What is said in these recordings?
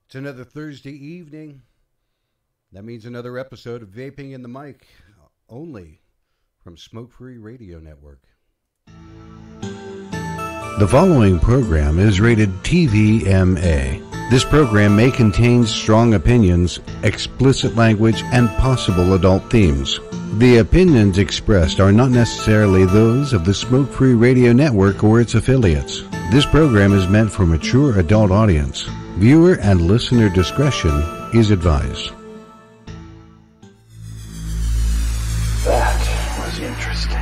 It's another Thursday evening. That means another episode of Vaping in the Mic, only from Smoke Free Radio Network. The following program is rated TVMA. This program may contain strong opinions, explicit language, and possible adult themes. The opinions expressed are not necessarily those of the Smoke Free Radio Network or its affiliates. This program is meant for mature adult audience. Viewer and listener discretion is advised. That was interesting.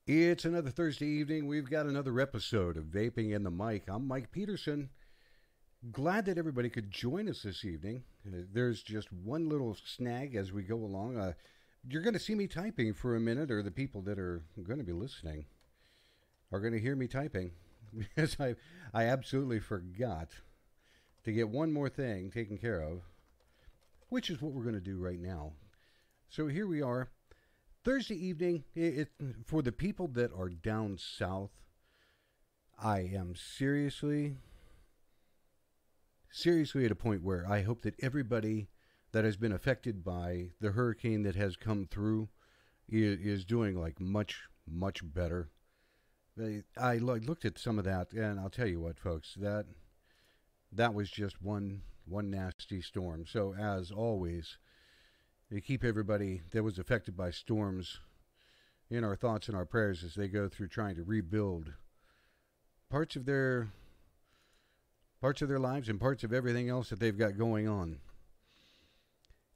It's another Thursday evening. We've got another episode of Vaping in the Mic. I'm Mike Peterson. Glad that everybody could join us this evening. There's just one little snag as we go along. You're going to see me typing for a minute, or the people that are going to be listening are going to hear me typing, because I absolutely forgot to get one more thing taken care of, which is what we're going to do right now. So here we are. Thursday evening, for the people that are down south, I am seriously at a point where I hope that everybody that has been affected by the hurricane that has come through is doing like much, much better. I looked at some of that, and I'll tell you what, folks, that was just one nasty storm. So as always, we keep everybody that was affected by storms in our thoughts and our prayers as they go through trying to rebuild parts of their lives and parts of everything else that they've got going on.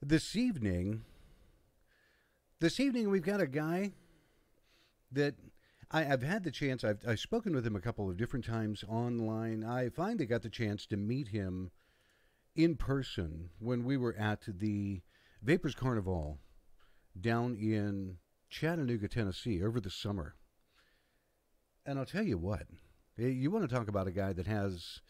This evening we've got a guy that I've had the chance, I've spoken with him a couple of different times online. I finally got the chance to meet him in person when we were at the Vapors Carnival down in Chattanooga, Tennessee over the summer. And I'll tell you what, you want to talk about a guy that has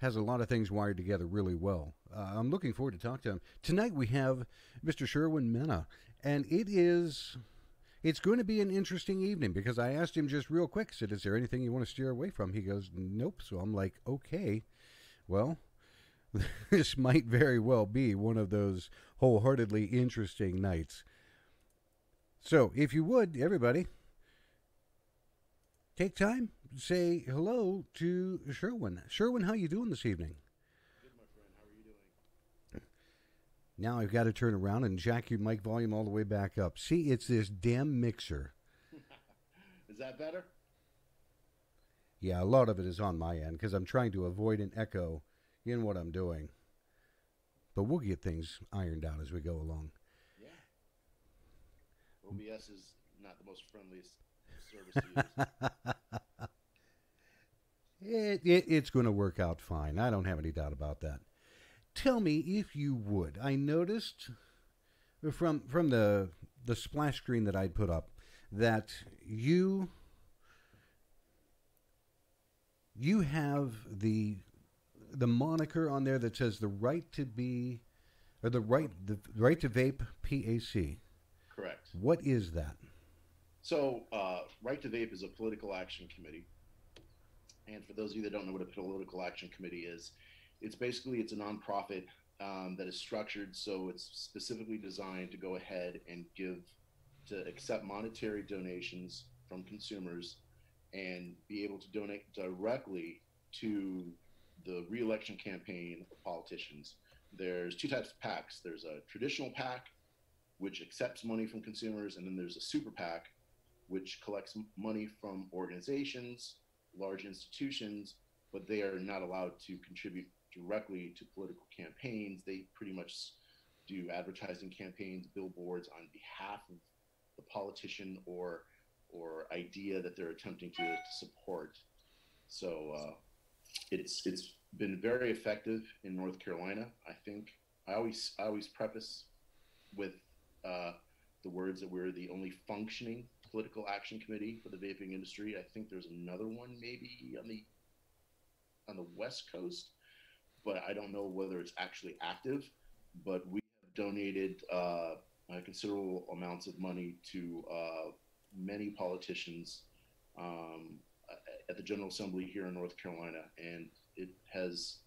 a lot of things wired together really well. I'm looking forward to talk to him. Tonight we have Mr. Sherwin Mena, and it's going to be an interesting evening because I asked him just real quick, said, is there anything you want to steer away from? He goes, nope. So I'm like, okay, well, this might very well be one of those wholeheartedly interesting nights. So, if you would, everybody, take time, say hello to Sherwin. Sherwin, how you doing this evening? Good, my friend. How are you doing? Now I've got to turn around and jack your mic volume all the way back up. See, it's this damn mixer. Is that better? Yeah, a lot of it is on my end because I'm trying to avoid an echo in what I'm doing. But we'll get things ironed out as we go along. Yeah. OBS is not the most friendliest service to use. It's going to work out fine. I don't have any doubt about that. Tell me, if you would, I noticed from the splash screen that I'd put up that you have the moniker on there that says the right to be, or the right to vape PAC. Correct. What is that? So, Right to Vape is a political action committee. And for those of you that don't know what a political action committee is, it's a nonprofit that is structured so it's specifically designed to go ahead and accept monetary donations from consumers and be able to donate directly to the re-election campaign of politicians. There's two types of PACs. There's a traditional PAC, which accepts money from consumers, and then there's a super PAC, which collects money from organizations, large institutions, but they are not allowed to contribute directly to political campaigns. They pretty much do advertising campaigns, billboards on behalf of the politician or idea that they're attempting to support. So it's been very effective in North Carolina. I think I always preface with uh, the words that we're the only functioning political action committee for the vaping industry. I think there's another one maybe on the West Coast, but I don't know whether it's actually active. But we have donated considerable amounts of money to many politicians um, at the General Assembly here in North Carolina, and it has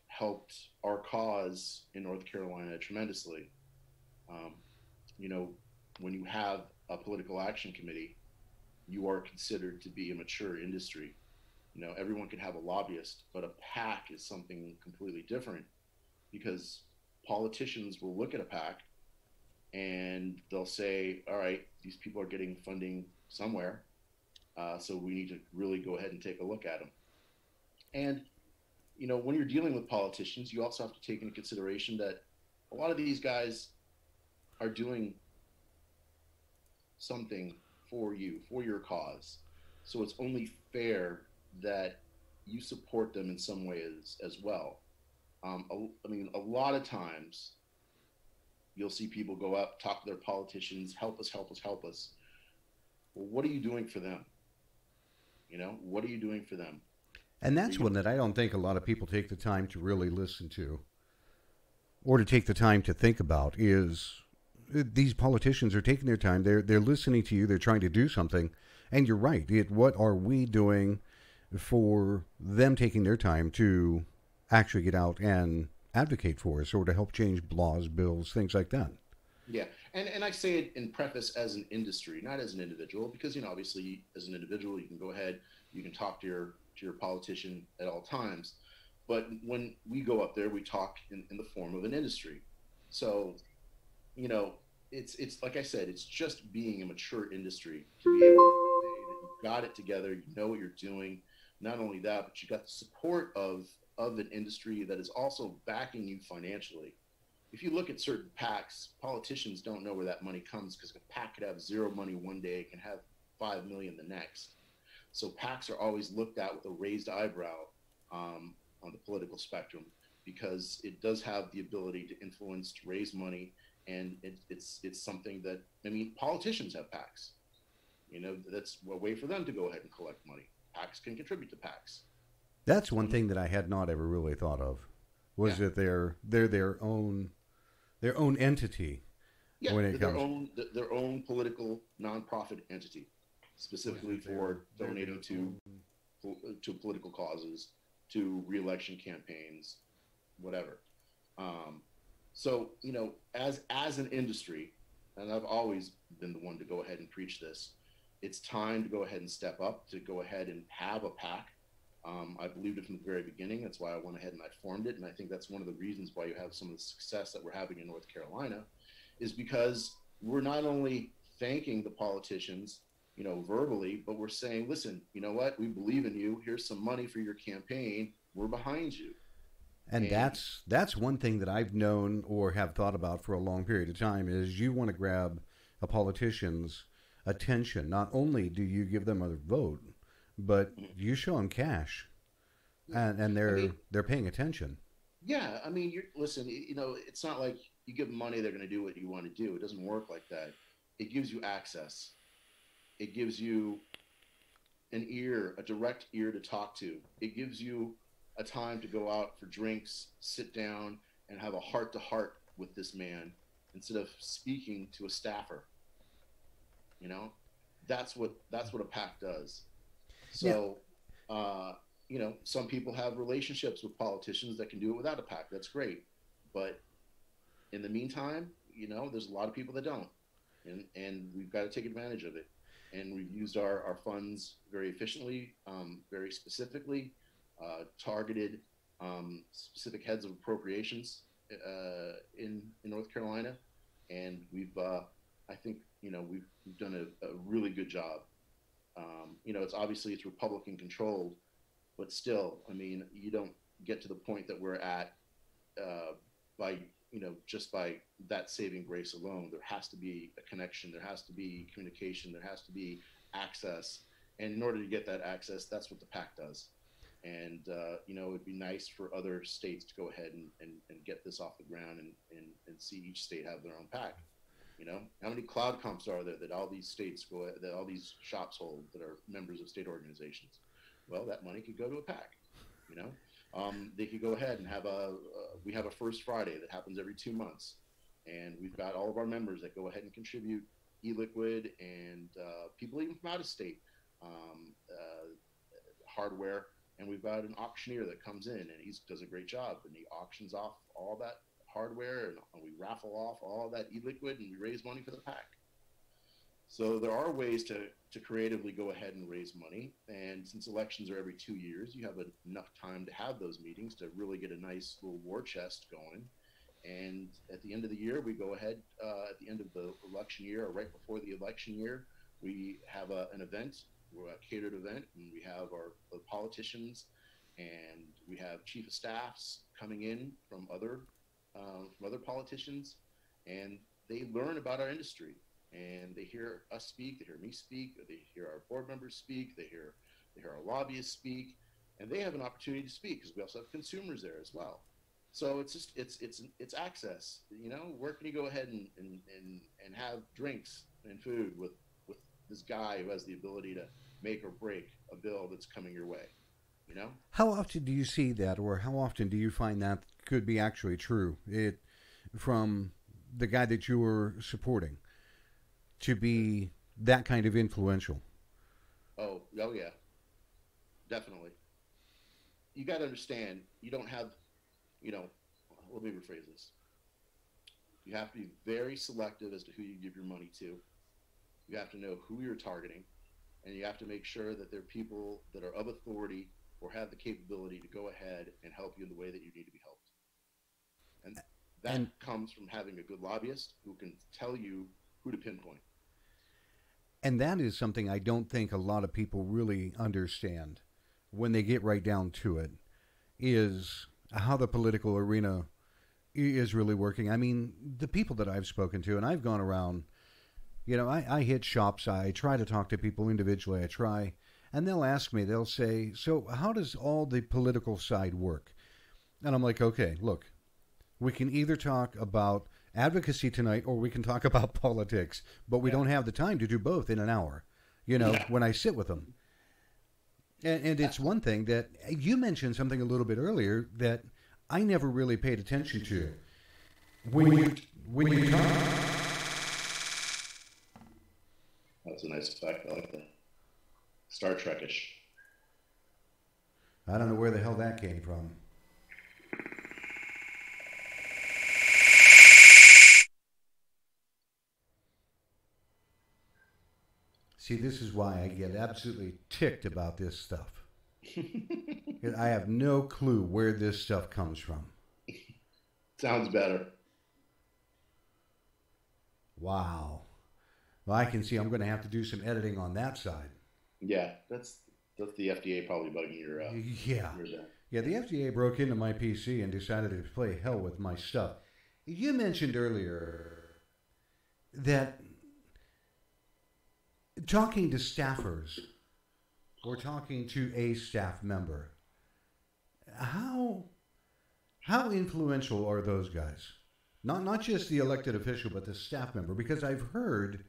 helped our cause in North Carolina tremendously. Um, you know, when you have a political action committee, you are considered to be a mature industry. Everyone can have a lobbyist, but a PAC is something completely different because politicians will look at a PAC and they'll say, all right, these people are getting funding somewhere. So we need to really go ahead and take a look at them. And, when you're dealing with politicians, you also have to take into consideration that a lot of these guys are doing something for you, for your cause. So it's only fair that you support them in some way as well. I mean, a lot of times you'll see people go up, talk to their politicians, help us, help us, help us. Well, what are you doing for them? What are you doing for them? And Are that's you, one that I don't think a lot of people take the time to really listen to or to take the time to think about is these politicians are taking their time. They're listening to you. They're trying to do something. And you're right. What are we doing for them taking their time to actually get out and advocate for us or to help change laws, bills, things like that? yeah, and I say it in preface as an industry, not as an individual, because obviously as an individual you can go ahead, you can talk to your politician at all times, but when we go up there, we talk in the form of an industry. So you know, it's like I said, it's just being a mature industry to be able to say that you've got it together, you know what you're doing. Not only that, but you got the support of an industry that is also backing you financially. If you look at certain PACs, politicians don't know where that money comes because a PAC could have zero money one day, it can have 5 million the next. So PACs are always looked at with a raised eyebrow on the political spectrum because it does have the ability to influence, to raise money, and it's something that I mean, politicians have PACs. That's a way for them to go ahead and collect money. PACs can contribute to PACs. That's It's one one of thing that I had not ever really thought of was yeah, that they're their own entity yeah, when it their comes. own political nonprofit entity, specifically for donating to political causes, to reelection campaigns, whatever. Um, so as an industry, and I've always been the one to go ahead and preach this. It's time to go ahead and step up, to go ahead and have a PAC. I believed it from the very beginning. That's why I went ahead and I formed it. And I think that's one of the reasons why you have some of the success that we're having in North Carolina is because we're not only thanking the politicians, verbally, but we're saying, listen, you know what? We believe in you. Here's some money for your campaign. We're behind you. And And that's one thing that I've known or have thought about for a long period of time is you want to grab a politician's attention. Not only do you give them a vote, but you show them cash, yeah, and I they're mean, they're paying attention. yeah, I mean, listen, it's not like you give them money, they're going to do what you want to do. It doesn't work like that. It gives you access. It gives you an ear, a direct ear to talk to. It gives you a time to go out for drinks, sit down, and have a heart to heart with this man instead of speaking to a staffer. You know, that's what a PAC does. Yeah, So, uh, some people have relationships with politicians that can do it without a PAC. That's great, but in the meantime, there's a lot of people that don't, and we've got to take advantage of it. And we've used our funds very efficiently, very specifically, targeted specific heads of appropriations in North Carolina, and I think we've done a really good job. It's obviously it's Republican controlled, but still, I mean, you don't get to the point that we're at uh, by just by that saving grace alone, there has to be a connection, there has to be communication, there has to be access. And in order to get that access, that's what the pack does. And it'd be nice for other states to go ahead and get this off the ground, and see each state have their own pack. How many cloud comps are there that all these states that all these shops hold that are members of state organizations? Well, that money could go to a pack. You know, they could go ahead and have we have a First Friday that happens every 2 months, and we've got all of our members that go ahead and contribute e-liquid, and people even from out of state, hardware. And we've got an auctioneer that comes in, and he does a great job, and he auctions off all that hardware, and we raffle off all that e-liquid, and we raise money for the pack. So there are ways to creatively go ahead and raise money. And since elections are every 2 years, you have enough time to have those meetings to really get a nice little war chest going. And at the end of the year, we go ahead, at the end of the election year, or right before the election year, we have an event. We're a catered event, and we have our politicians, and we have chief of staffs coming in from other politicians, and they learn about our industry, and they hear us speak, they hear me speak, they hear our board members speak, they hear our lobbyists speak, and they have an opportunity to speak because we also have consumers there as well. So it's just it's access. Where can you go ahead and have drinks and food with this guy who has the ability to make or break a bill that's coming your way? How often do you see that, or how often do you find that could be actually true? It from the guy that you were supporting to be that kind of influential. Oh yeah, definitely. You got to understand, you don't have, let me rephrase this. You have to be very selective as to who you give your money to. You have to know who you're targeting, and you have to make sure that they're people that are of authority or have the capability to go ahead and help you in the way that you need to be helped. And that comes from having a good lobbyist who can tell you who to pinpoint. And that is something I don't think a lot of people really understand when they get right down to it, is how the political arena is really working. I mean, the people that I've spoken to, and I've gone around, I hit shops, I try to talk to people individually, and they'll ask me, they'll say, so how does all the political side work? And I'm like, okay, look, we can either talk about advocacy tonight or we can talk about politics, but we don't have the time to do both in an hour, when I sit with them. And it's one thing that you mentioned something a little bit earlier that I never really paid attention to. When you talk... That's a nice effect. I like that. Star Trek-ish. I don't know where the hell that came from. See, this is why I get absolutely ticked about this stuff. I have no clue where this stuff comes from. Sounds better. Wow. Well, I can see I'm going to have to do some editing on that side. Yeah, that's the FDA probably bugging your yeah. Yeah, the FDA broke into my PC and decided to play hell with my stuff. You mentioned earlier that talking to staffers or talking to a staff member, how influential are those guys? Not just the elected official, but the staff member, because I've heard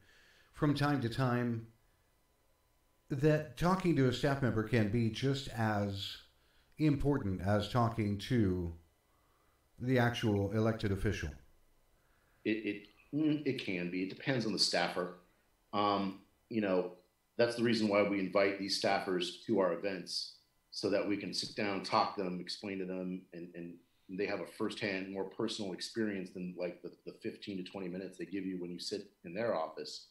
from time to time that talking to a staff member can be just as important as talking to the actual elected official. It can be. It depends on the staffer. That's the reason why we invite these staffers to our events, so that we can sit down, talk to them, explain to them, and they have a firsthand, more personal experience than like the 15 to 20 minutes they give you when you sit in their office.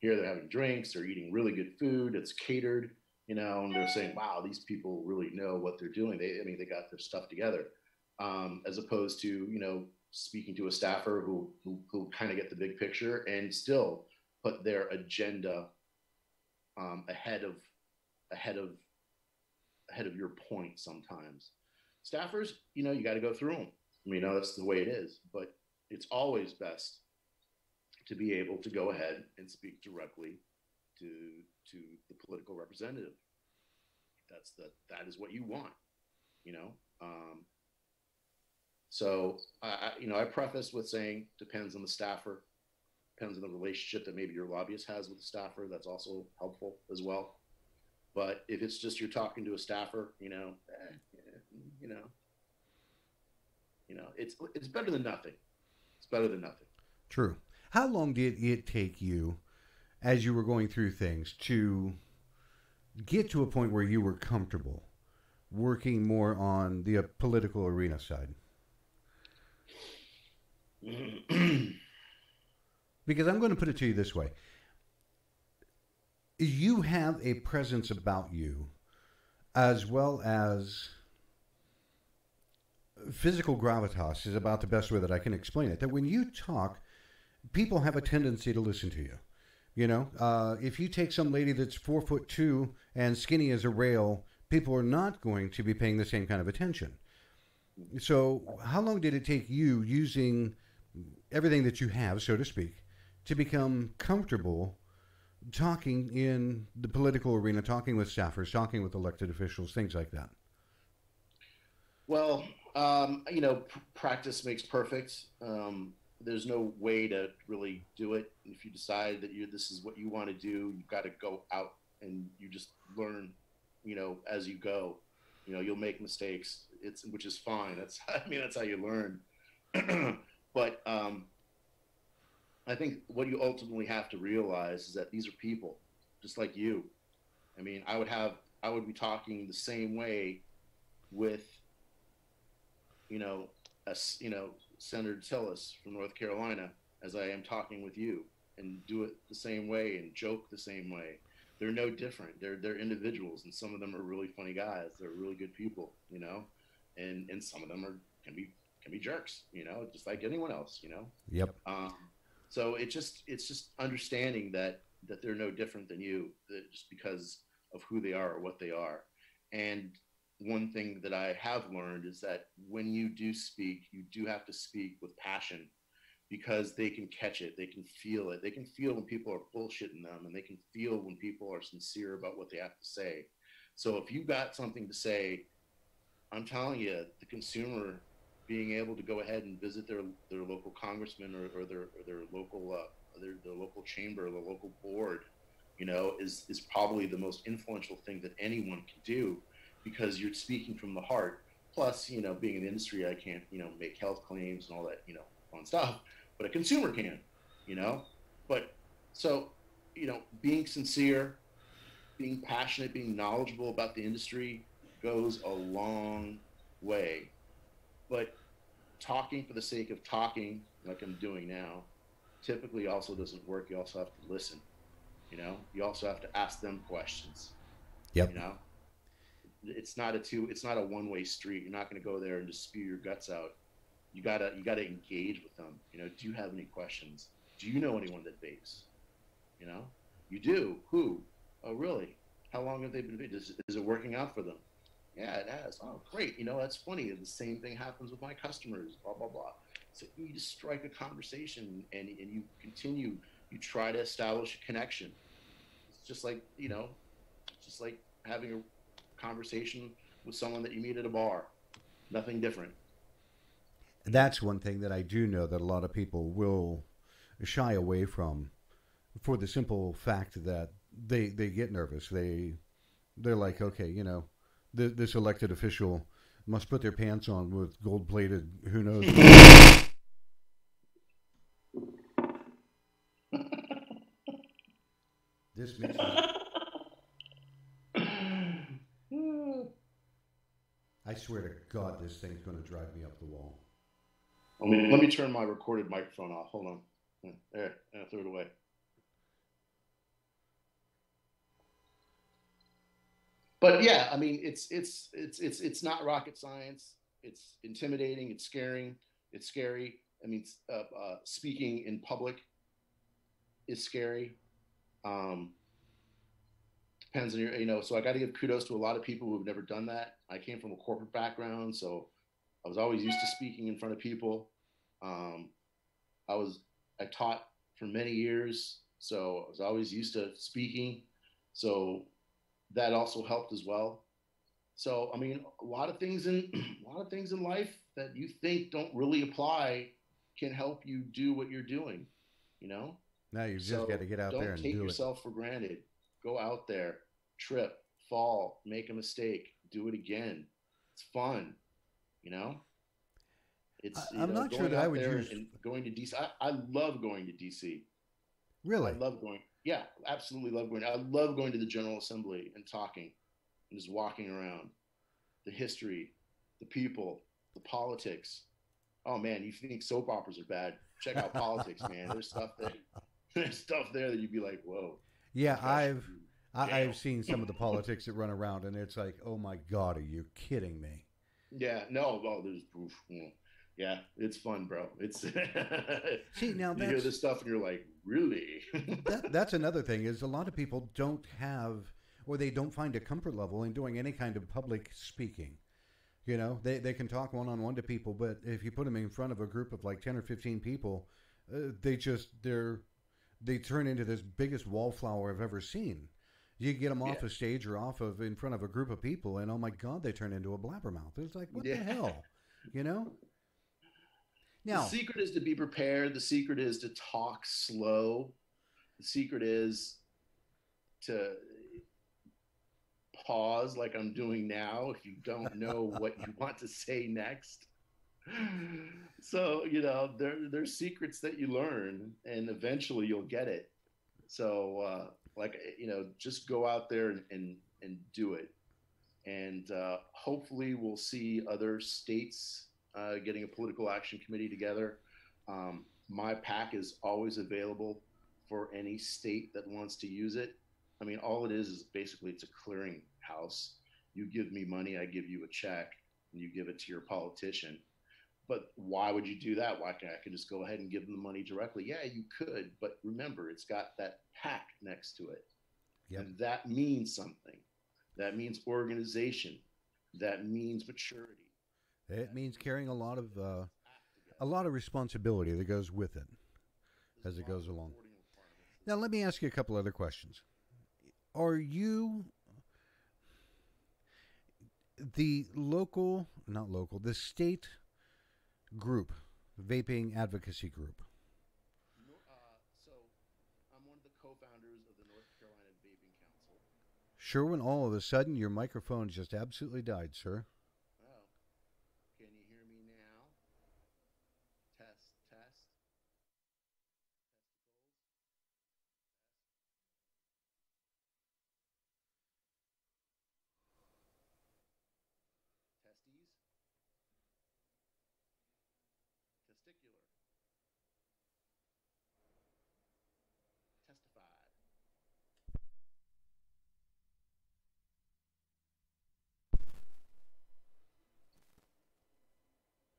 Here they're having drinks, they're eating really good food, it's catered, and they're saying, wow, these people really know what they're doing. They got their stuff together. As opposed to, speaking to a staffer who kind of get the big picture and still put their agenda ahead of your point sometimes. Staffers, you got to go through them. That's the way it is. But it's always best to be able to go ahead and speak directly to to the political representative. That is what you want, you know. So I preface with saying depends on the staffer, depends on the relationship that maybe your lobbyist has with the staffer. That's also helpful as well. But if it's just you're talking to a staffer, you know, it's better than nothing. It's better than nothing. True. How long did it take you, as you were going through things, to get to a point where you were comfortable working more on the political arena side? Because I'm going to put it to you this way: you have a presence about you, as well as physical gravitas is about the best way that I can explain it. That when you talk, people have a tendency to listen to you. You know, if you take some lady that's 4'2" and skinny as a rail, people are not going to be paying the same kind of attention. So, how long did it take you, using everything that you have, so to speak, to become comfortable talking in the political arena, talking with staffers, talking with elected officials, things like that? Well, practice makes perfect. There's no way to really do it. If you decide that this is what you want to do, you've got to go out and you just learn, as you go. You'll make mistakes. Which is fine. That's how you learn. But I think what you ultimately have to realize is that these are people, just like you. I would be talking the same way with, Senator Tillis from North Carolina as I am talking with you, and do it the same way and joke the same way. They're no different. They're individuals, and some of them are really funny guys. They're really good people, and some of them can be jerks, just like anyone else, Yep. So it's just understanding that they're no different than you, just because of who they are or what they are. And one thing that I have learned is that when you do speak, you do have to speak with passion, because they can catch it. They can feel it. They can feel when people are bullshitting them, and they can feel when people are sincere about what they have to say. So if you got something to say, I'm telling you, the consumer being able to go ahead and visit their local congressman or their local their local chamber, the local board, is probably the most influential thing that anyone can do, because you're speaking from the heart. Plus, being in the industry, I can't, make health claims and all that, fun stuff, but a consumer can, But so, being sincere, being passionate, being knowledgeable about the industry goes a long way. But talking for the sake of talking, like I'm doing now, typically also doesn't work. You also have to listen. You also have to ask them questions. Yep. It's not a one-way street. You're not going to go there and just spew your guts out. You gotta engage with them. Do you have any questions? Do you know anyone that vapes? You do. Who? Oh, really? How long have they been vaping? Is it working out for them? Yeah, it has. Oh, great. That's funny. The same thing happens with my customers, blah, blah, blah. So you just strike a conversation, and you continue. You try to establish a connection. It's just like, just like having a conversation with someone that you meet at a bar. Nothing different. That's one thing that I do know that a lot of people will shy away from, for the simple fact that they get nervous. They're like, okay, this elected official must put their pants on with gold plated, who knows. This makes me, I swear to God, this thing's going to drive me up the wall. Let me turn my recorded microphone off. Hold on. There, I threw it away. But yeah, it's not rocket science. It's intimidating. It's scaring. It's scary. Speaking in public is scary. Um, Depends on So I got to give kudos to a lot of people who have never done that. I came from a corporate background, so I was always used to speaking in front of people. Um, I taught for many years, so I was always used to speaking. So that also helped as well. So I mean, a lot of things in a lot of things in life that you think don't really apply can help you do what you're doing. You know, Now you've just got so to get out there don't and take do it. yourself for granted. Go out there, trip, fall, make a mistake, do it again. It's fun. You know, it's I'm not sure going that I out would there use. and going to DC. I love going to DC. I Really? love going. Yeah, absolutely love going. I love going to the General Assembly and talking and just walking around. The history, the people, the politics. Oh man, you think soap operas are bad? Check out politics, man. There's stuff there. There's stuff there that you'd be like, whoa, Yeah, professional. Damn. I've seen some of the politics that run around, and it's like, oh my god, are you kidding me? Yeah, no, oh, there's proof. Yeah, it's fun, bro. It's See, now you hear this stuff and you're like, really? that's another thing is a lot of people don't have or they don't find a comfort level in doing any kind of public speaking. You know, they can talk one on one to people, but if you put them in front of a group of like 10 or 15 people, they turn into this biggest wallflower I've ever seen. You get them Yeah, off a stage or off of in front of a group of people, and oh my God, they turn into a blabbermouth. It's like, what the yeah. hell? You know? The Now, secret is to be prepared. The secret is to talk slow. The secret is to pause like I'm doing now if you don't know what you want to say next. So, there's secrets that you learn and eventually you'll get it. So, just go out there and do it. And hopefully we'll see other states getting a political action committee together. My PAC is always available for any state that wants to use it. I mean, all it is basically it's a clearinghouse. You give me money, I give you a check, and you give it to your politician. But why would you do that? Why can't I can just go ahead and give them the money directly? Yeah, you could, but remember, it's got that PAC next to it, yep, and that means something. That means organization. That means maturity. it That means means carrying act a together. lot of responsibility that goes with it There's as a it lot goes of along. reporting requirements Now, as let well. me ask you a couple other questions. Are you the not local, the state group, vaping advocacy group? No, so I'm one of the co-founders of the North Carolina Vaping Council. Sherwin, all of a sudden your microphone just absolutely died, sir. Oh, can you hear me now? Test, test, testicles, testes, testicular, testified.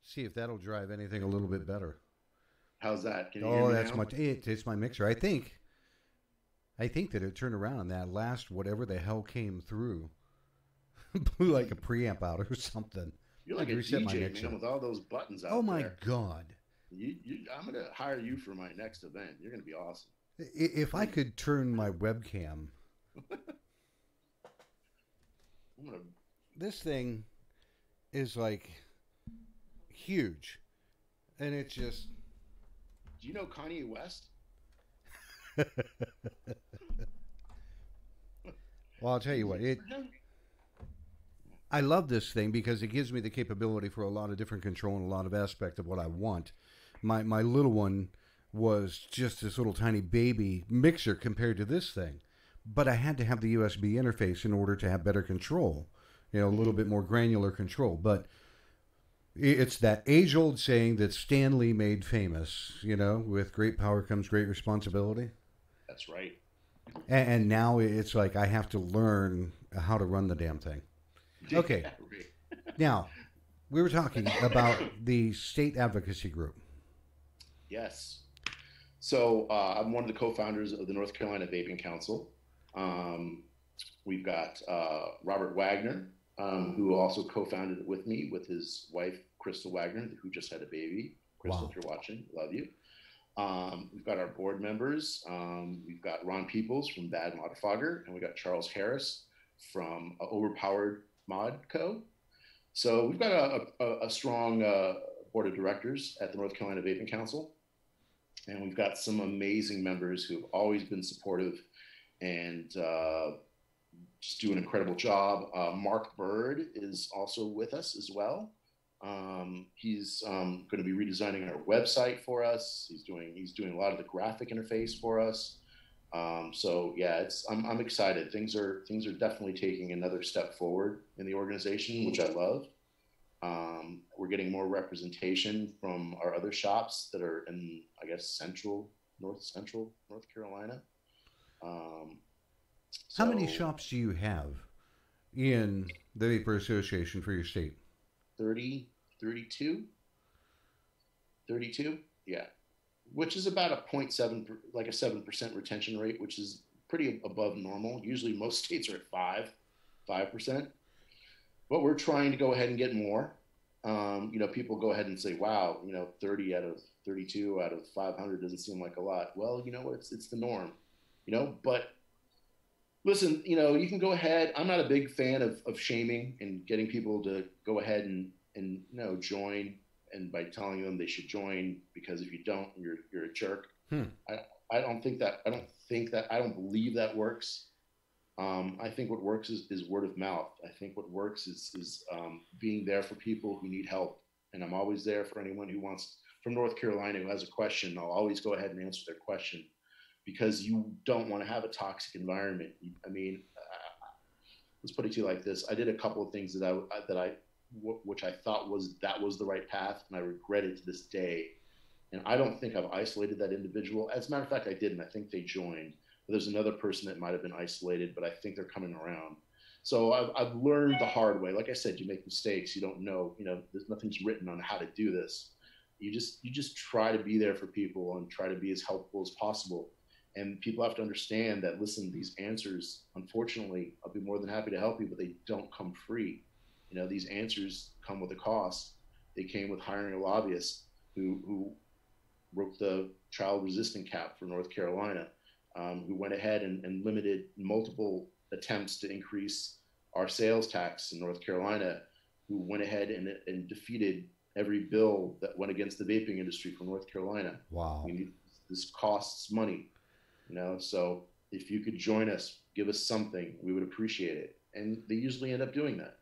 See if that'll drive anything a little bit better. How's that? Can you hear Oh, me that's now? much. It's my mixer. I think that it turned around and that last whatever the hell came through blew like a preamp out or something. You're I like had a to reset my DJ, man, mixer. with all those buttons Oh out my there. God! I'm gonna hire you for my next event. You're gonna be awesome. If I could turn my webcam, I'm gonna. this thing is like huge, and it's just. Do you know Kanye West? Well, I'll tell you what. For him, I love this thing because it gives me the capability for a lot of different control and a lot of aspect of what I want. My little one was just this little tiny baby mixer compared to this thing, but I had to have the USB interface in order to have better control, a little bit more granular control. But it's that age-old saying that Stan Lee made famous, with great power comes great responsibility. that's right. And now it's like I have to learn how to run the damn thing. Okay. Yeah, right. Now, we were talking about the state advocacy group. Yes. So I'm one of the co-founders of the North Carolina Vaping Council. Um, we've got Robert Wagner, who also co-founded it with me with his wife, Crystal Wagner, who just had a baby. Crystal, Wow. if you're watching, love you. We've got our board members. We've got Ron Peoples from Bad Modifogger, and we got Charles Harris from Overpowered Mod Co. So we've got a strong board of directors at the North Carolina Vaping Council, and we've got some amazing members who've always been supportive and just do an incredible job. Mark Bird is also with us as well. He's going to be redesigning our website for us. He's doing a lot of the graphic interface for us. So yeah, I'm excited. Things are definitely taking another step forward in the organization, which I love. We're getting more representation from our other shops that are in, I guess, North Central North Carolina. How many shops do you have in the Vapor Association for your state? 32, yeah, which is about a 0.7, like a 7% retention rate, which is pretty above normal. Usually most states are at 5%, but we're trying to go ahead and get more. People go ahead and say, wow, 30 out of 32 out of 500 doesn't seem like a lot. Well, it's the norm, but listen, you can go ahead. I'm not a big fan of shaming and getting people to go ahead and join, and by telling them they should join, because if you don't, you're a jerk. I don't believe that works. I think what works is word of mouth. I think what works is being there for people who need help, and I'm always there for anyone who wants from North Carolina who has a question. I'll always go ahead and answer their question, because you don't want to have a toxic environment. I mean, let's put it to you like this: I did a couple of things which I thought was the right path, and I regret it to this day. And I don't think I've isolated that individual. As a matter of fact, I didn't. I think they joined. But there's another person that might have been isolated, but I think they're coming around. So I've learned the hard way. Like I said, you make mistakes. You don't know. There's nothing's written on how to do this. You just try to be there for people and try to be as helpful as possible. And people have to understand that, listen, these answers, unfortunately, I'll be more than happy to help you, but they don't come free. These answers come with a cost. They came with hiring a lobbyist who broke the child resistant cap for North Carolina, who went ahead and limited multiple attempts to increase our sales tax in North Carolina, who went ahead and defeated every bill that went against the vaping industry for North Carolina. Wow. I mean, this costs money, so if you could join us, give us something, we would appreciate it. And they usually end up doing that,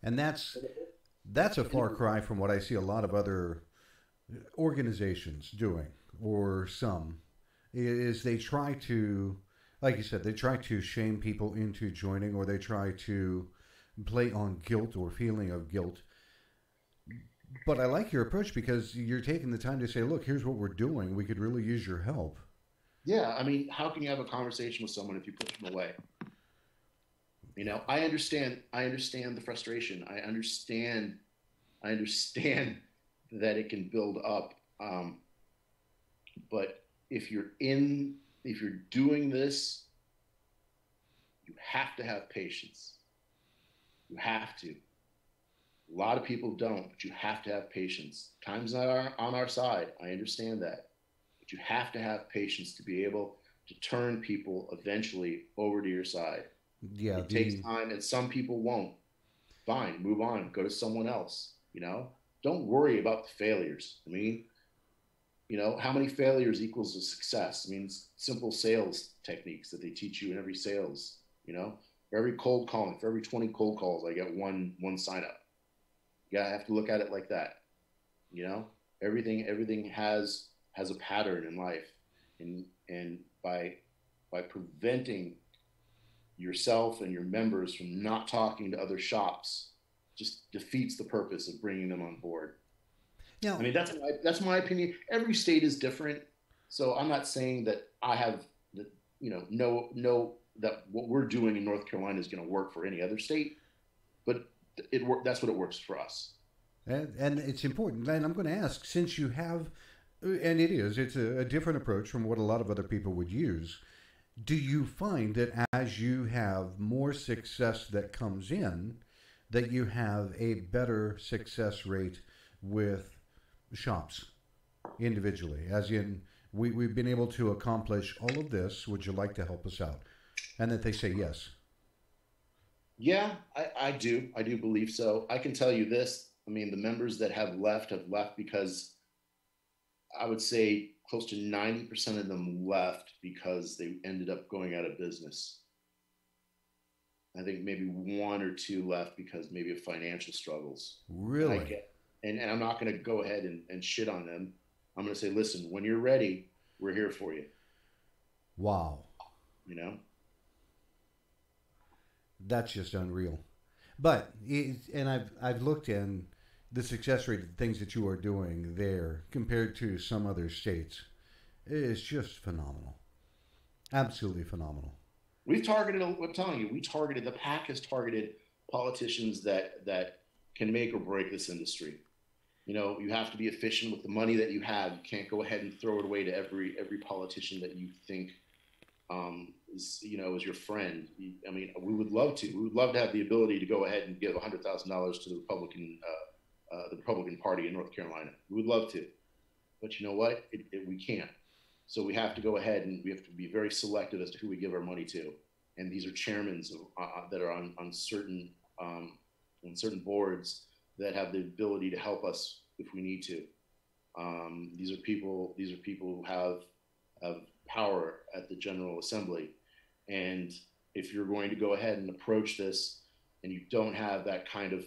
And that's a far cry from what I see a lot of other organizations doing, or some, is they try to, like you said, they try to shame people into joining, or they try to play on guilt or feeling of guilt. But I like your approach, because you're taking the time to say, look, here's what we're doing. We could really use your help. Yeah. I mean, how can you have a conversation with someone if you push them away? I understand the frustration. I understand that it can build up. But if you're doing this, you have to have patience. You have to. A lot of people don't, but you have to have patience. Time's not on our side. I understand that. But you have to have patience to be able to turn people eventually over to your side. Yeah, it takes time, and some people won't. Fine, move on, go to someone else. Don't worry about the failures. I mean, how many failures equals a success? I mean, simple sales techniques that they teach you in every sales. For every cold calling, for every 20 cold calls, I get one sign up. Yeah, I have to look at it like that. Everything has a pattern in life, and by preventing yourself and your members from not talking to other shops just defeats the purpose of bringing them on board. Yeah, I mean, that's my opinion. Every state is different, so I'm not saying that I have know that what we're doing in North Carolina is going to work for any other state, but that's what it works for us. And it's important. And I'm going to ask, since you have, and it's a different approach from what a lot of other people would use. Do you find that as you have more success that comes in, that you have a better success rate with shops? individually? As in, we've been able to accomplish all of this. Would you like to help us out? And that they say yes. Yeah, I do. I do believe so. I can tell you this. I mean, the members that have left because I would say close to 90% of them left because they ended up going out of business. I think maybe one or two left because maybe of financial struggles. And I Really? get, and I'm not going to go ahead and shit on them. I'm going to say, listen, when you're ready, we're here for you. Wow. You know? That's just unreal. But and I've looked in the success rate of things that you are doing there compared to some other states. It is just phenomenal. Absolutely phenomenal. We've targeted. I'm telling you, we targeted. The pack has targeted politicians that can make or break this industry. You know, you have to be efficient with the money that you have. You can't go ahead and throw it away to every politician that you think is your friend. I mean, we would love to. We would love to have the ability to go ahead and give $100,000 to the Republican Party in North Carolina. We would love to, but you know what? We can't. So we have to go ahead and we have to be very selective as to who we give our money to. And these are chairmen that are on certain boards that have the ability to help us if we need to. These are people. These are people who have power at the General Assembly. And if you're going to go ahead and approach this, and you don't have that kind of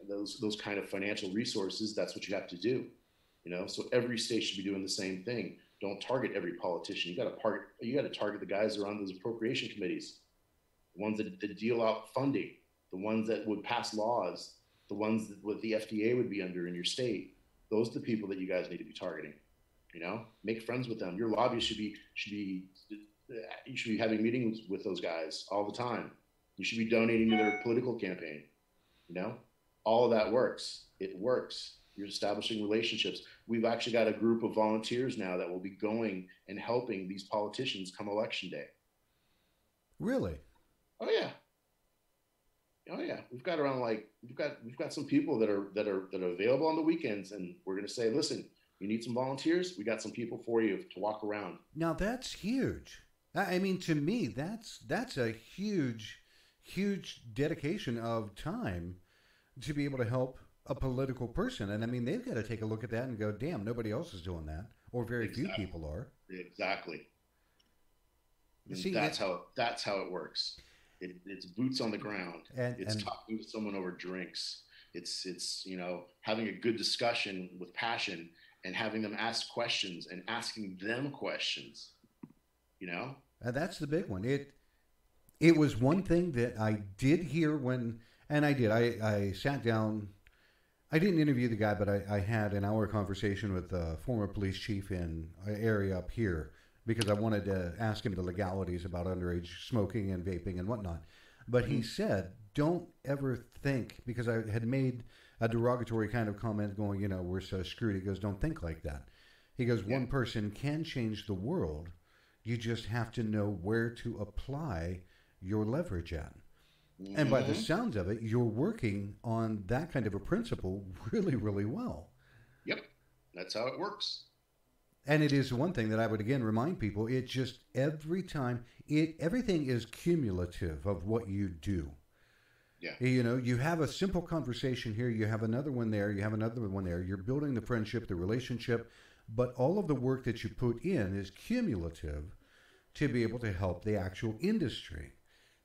those kind of financial resources, that's what you have to do. You know, so every state should be doing the same thing. Don't target every politician. You got to target the guys that are on those appropriation committees, the ones that deal out funding, the ones that would pass laws, the ones that what the FDA would be under in your state. Those are the people that you guys need to be targeting. You know, make friends with them. Your lobbyists you should be having meetings with those guys all the time. You should be donating to their political campaign. You know, all of that works. It works. You're establishing relationships. We've actually got a group of volunteers now that will be going and helping these politicians come election day. Really? Oh yeah. Oh yeah. We've got some people that are available on the weekends, and we're gonna say, listen, you need some volunteers? We got some people for you to walk around. Now that's huge. I mean, to me, that's a huge, huge dedication of time to be able to help a political person. And I mean, they've got to take a look at that and go, damn, nobody else is doing that, or very few people are. Exactly. And See, that's how it works. It's boots on the ground. It's talking to someone over drinks. It's having a good discussion with passion and having them ask questions and asking them questions. You know, that's the big one. It was one thing that I did hear I sat down. I didn't interview the guy, but I had an hour conversation with a former police chief in an area up here because I wanted to ask him the legalities about underage smoking and vaping and whatnot. But he said, don't ever think, because I had made a derogatory kind of comment going, we're so screwed. He goes, don't think like that. He goes, one person can change the world. You just have to know where to apply your leverage at. Mm-hmm. And by the sounds of it, you're working on that kind of a principle really, really well. Yep. That's how it works. And it is one thing that I would again remind people, it just every time, everything is cumulative of what you do. Yeah. You have a simple conversation here, you have another one there, you have another one there, you're building the friendship, the relationship, but all of the work that you put in is cumulative to be able to help the actual industry.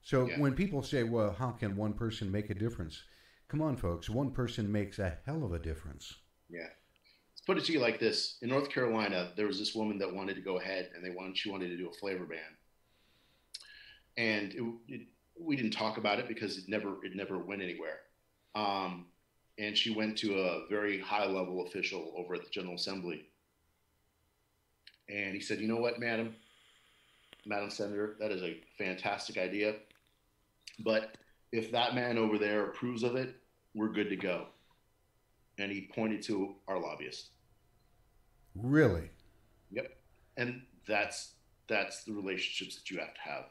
So when people say, well, how can one person make a difference? Come on, folks. One person makes a hell of a difference. Yeah. Let's put it to you like this. In North Carolina, there was this woman that wanted to go ahead and she wanted to do a flavor ban. And we didn't talk about it because it never went anywhere. And she went to a very high level official over at the General Assembly. And he said, you know what, Madam Senator, that is a fantastic idea. But if that man over there approves of it, we're good to go. And he pointed to our lobbyist. Really? Yep. And that's the relationships that you have to have.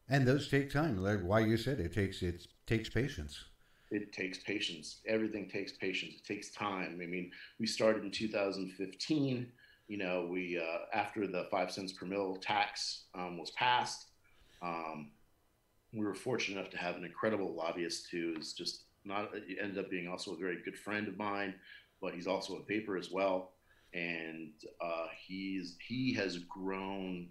And those take time. Like why you said it takes patience. It takes patience. Everything takes patience. It takes time. I mean, we started in 2015. You know, we after the 5 cents per mil tax was passed, we were fortunate enough to have an incredible lobbyist who is just not. He ended up being also a very good friend of mine, but he's also a vapor as well, and he has grown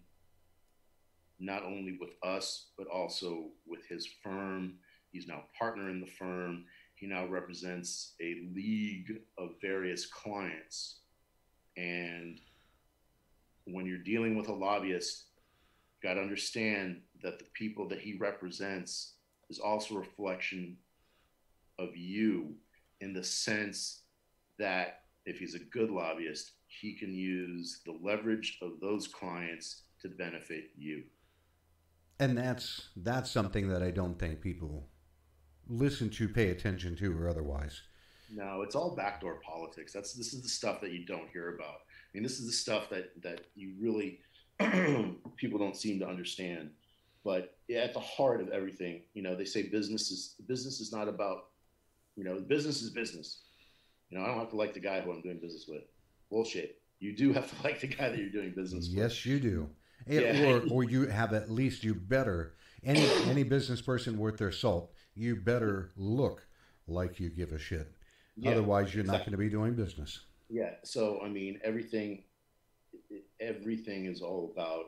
not only with us but also with his firm. He's now a partner in the firm. He now represents a league of various clients. And when you're dealing with a lobbyist, you got to understand that the people that he represents is also a reflection of you, in the sense that if he's a good lobbyist, he can use the leverage of those clients to benefit you. And that's something that I don't think people listen to, pay attention to, or otherwise. No, it's all backdoor politics. This is the stuff that you don't hear about. I mean, this is the stuff that you really people don't seem to understand. But at the heart of everything, you know, they say business is not about, you know, business is business. You know, I don't have to like the guy who I'm doing business with. Bullshit. You do have to like the guy that you're doing business with. Yes, you do. Yeah. Or you have, at least you better, any business person worth their salt, you better look like you give a shit. Yeah, otherwise, you're not going to be doing business. Yeah. So, I mean, everything is all about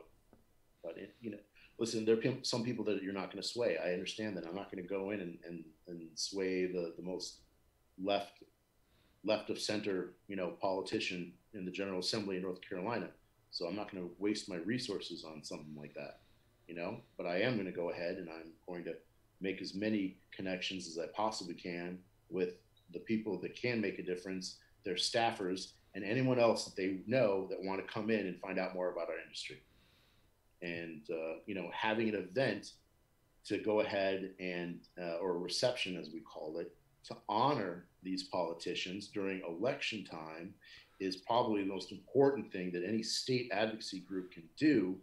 it. You know, listen, there are some people that you're not going to sway. I understand that. I'm not going to go in and sway the most left of center, you know, politician in the General Assembly in North Carolina. So I'm not going to waste my resources on something like that, you know. But I am going to go ahead and I'm going to make as many connections as I possibly can with the people that can make a difference, their staffers, and anyone else that they know that want to come in and find out more about our industry. And, you know, having an event to go ahead and, or a reception, as we call it, to honor these politicians during election time is probably the most important thing that any state advocacy group can do,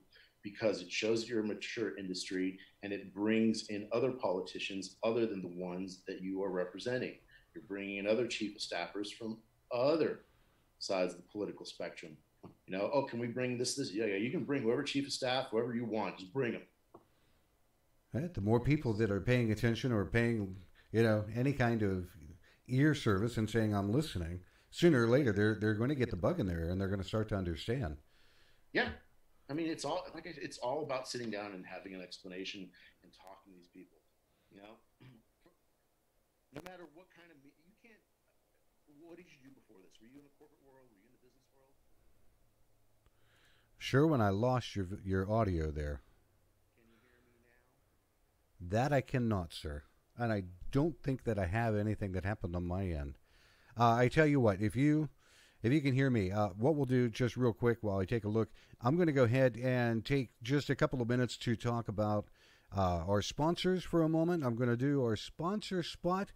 because it shows you're a mature industry and it brings in other politicians other than the ones that you are representing. You're bringing in other chief of staffers from other sides of the political spectrum. You know, oh, can we bring this? Yeah, you can bring whoever chief of staff, whoever you want, just bring them. Right. The more people that are paying attention or paying, you know, any kind of ear service and saying, I'm listening, sooner or later, they're going to get the bug in there and they're going to start to understand. Yeah. I mean, it's all about sitting down and having an explanation and talking to these people, you know, no matter what kind of, you can't, what did you do before this? Were you in the corporate world? Were you in the business world? Sherwin, I lost your audio there. Can you hear me now? That I cannot, sir. And I don't think that I have anything that happened on my end. I tell you what, if you can hear me, what we'll do just real quick while I take a look, I'm going to go ahead and take just a couple of minutes to talk about our sponsors for a moment. I'm going to do our sponsor spot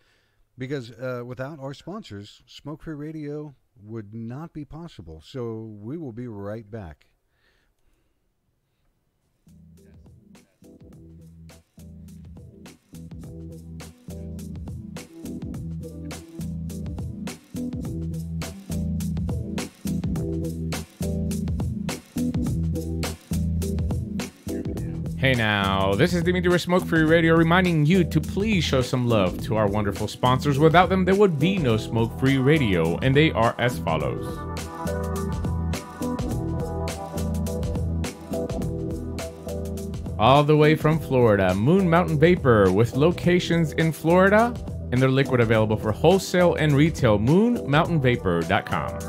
because without our sponsors, Smoke Free Radio would not be possible. So we will be right back. Hey now, this is Dimitri with Smoke Free Radio reminding you to please show some love to our wonderful sponsors. Without them, there would be no Smoke Free Radio, and they are as follows. All the way from Florida, Moon Mountain Vapor, with locations in Florida, and their liquid available for wholesale and retail, moonmountainvapor.com.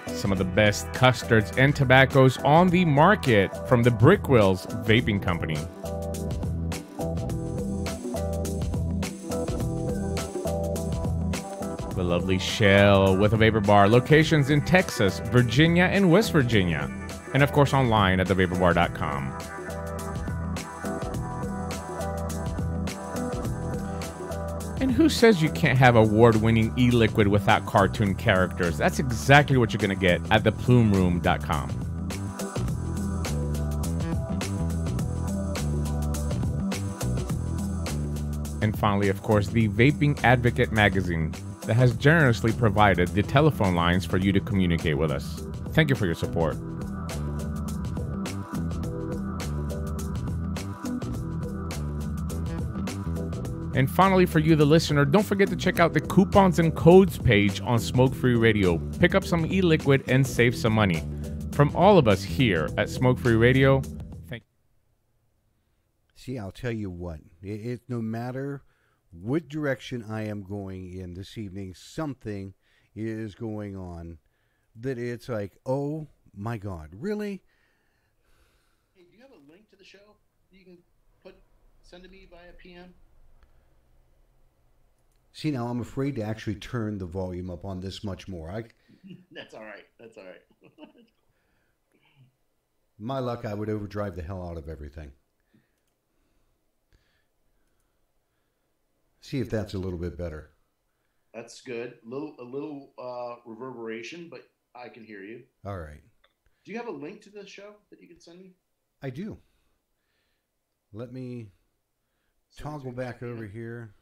Some of the best custards and tobaccos on the market from the Brickwills Vaping Company. The lovely Shell with a vapor bar, locations in Texas, Virginia, and West Virginia. And of course online at thevaporbar.com. And who says you can't have award-winning e-liquid without cartoon characters? That's exactly what you're going to get at theplumeroom.com. And finally, of course, the Vaping Advocate magazine that has generously provided the telephone lines for you to communicate with us. Thank you for your support. And finally, for you, the listener, don't forget to check out the coupons and codes page on Smoke Free Radio. Pick up some e-liquid and save some money. From all of us here at Smoke Free Radio, thank you. See, I'll tell you what. No matter what direction I am going in this evening, something is going on that it's like, oh my God, really? Hey, do you have a link to the show you can send to me via PM? See, now I'm afraid to actually turn the volume up on this much more. That's all right. That's all right. My luck, I would overdrive the hell out of everything. See if that's a little bit better. That's good. A little reverberation, but I can hear you. All right. Do you have a link to the show that you can send me? I do. Let me toggle back over here.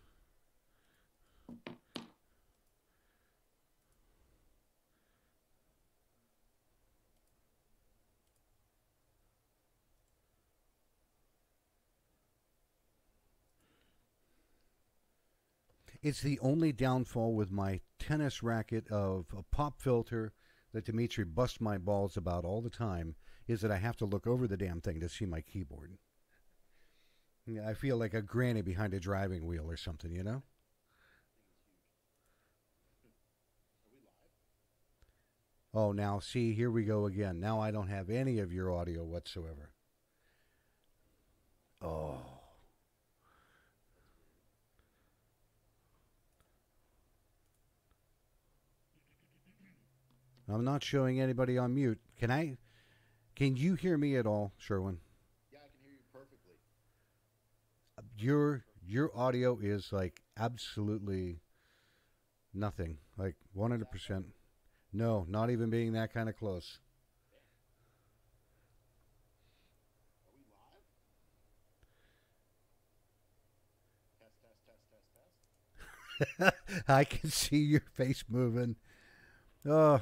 It's the only downfall with my tennis racket of a pop filter that Dimitri busts my balls about all the time is that I have to look over the damn thing to see my keyboard. I feel like a granny behind a driving wheel or something, you know? Oh, now, see, here we go again. Now I don't have any of your audio whatsoever. Oh. I'm not showing anybody on mute. Can you hear me at all, Sherwin? Yeah, I can hear you perfectly. Your audio is like absolutely nothing. Like 100%. No, not even being that kind of close. Are we live? Test. I can see your face moving. Oh.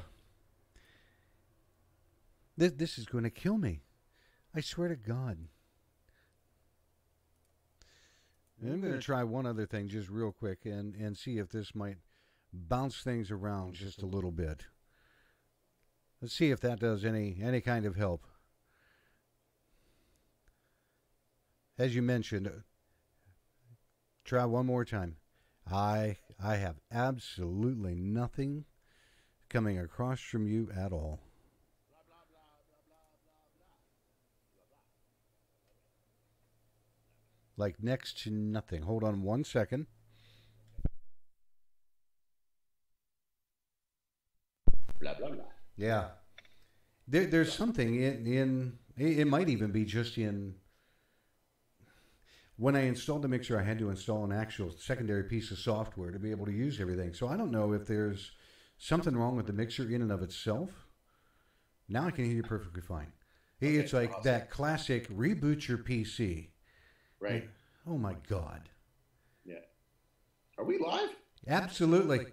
This is going to kill me. I swear to God. I'm going to try one other thing just real quick and see if this might bounce things around just a little bit. Let's see if that does any kind of help. As you mentioned, try one more time. I have absolutely nothing coming across from you at all. Like next to nothing. Hold on one second. Blah, blah, blah. Yeah. There's something in it might even be just in when I installed the mixer, I had to install an actual secondary piece of software to be able to use everything. So I don't know if there's something wrong with the mixer in and of itself. Now I can hear you perfectly fine. It's like awesome. That classic reboot your PC. Right. Oh my God. Yeah. Are we live? Absolutely.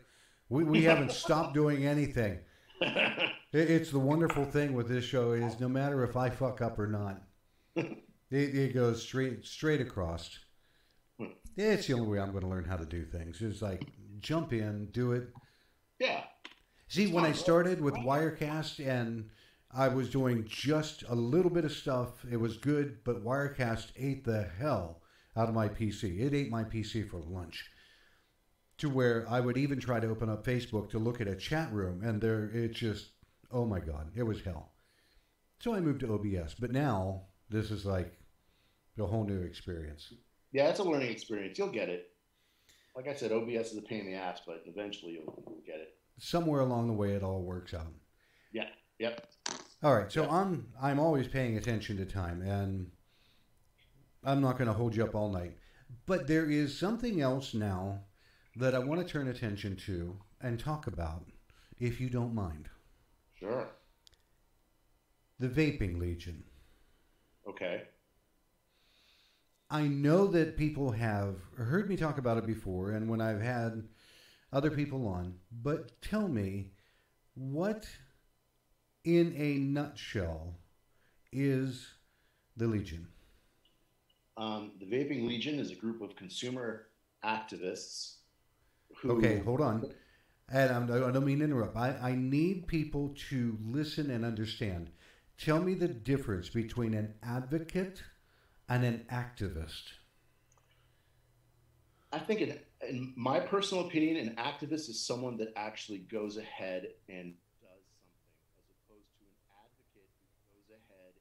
We haven't stopped doing anything. It's the wonderful thing with this show is no matter if I fuck up or not, it goes straight across. It's the only way I'm going to learn how to do things. It's like jump in, do it. Yeah. See, when I started with Wirecast and I was doing just a little bit of stuff, it was good, but Wirecast ate the hell out of my PC. It ate my PC for lunch. To where I would even try to open up Facebook to look at a chat room, and it just, oh my God, it was hell. So I moved to OBS, but now this is like a whole new experience. Yeah, it's a learning experience. You'll get it. Like I said, OBS is a pain in the ass, but eventually you'll get it. Somewhere along the way, it all works out. Yeah. Yep. All right, so I'm always paying attention to time, and I'm not going to hold you up all night. But there is something else now that I want to turn attention to and talk about, if you don't mind. Sure. The Vaping Legion. Okay. I know that people have heard me talk about it before, and when I've had other people on, but tell me, what in a nutshell is the Legion? The Vaping Legion is a group of consumer activists Okay, who, hold on. And I don't mean to interrupt. I need people to listen and understand. Tell me the difference between an advocate and an activist. I think, in my personal opinion, an activist is someone that actually goes ahead and does something, as opposed to an advocate who goes ahead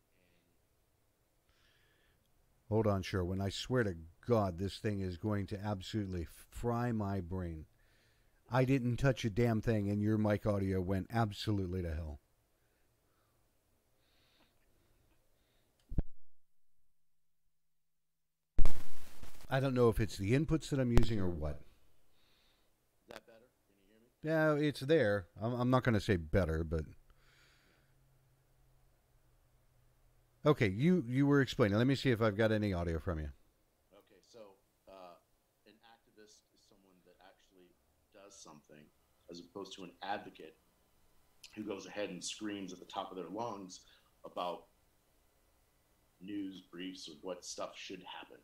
Hold on, Sherwin. I swear to God, this thing is going to absolutely fry my brain. I didn't touch a damn thing, and your mic audio went absolutely to hell. I don't know if it's the inputs that I'm using or what. Is that better? Can you hear me? Yeah, it's there. I'm not going to say better, but okay. You were explaining. Let me see if I've got any audio from you. Okay, so an activist is someone that actually does something, as opposed to an advocate who goes ahead and screams at the top of their lungs about news briefs or what stuff should happen.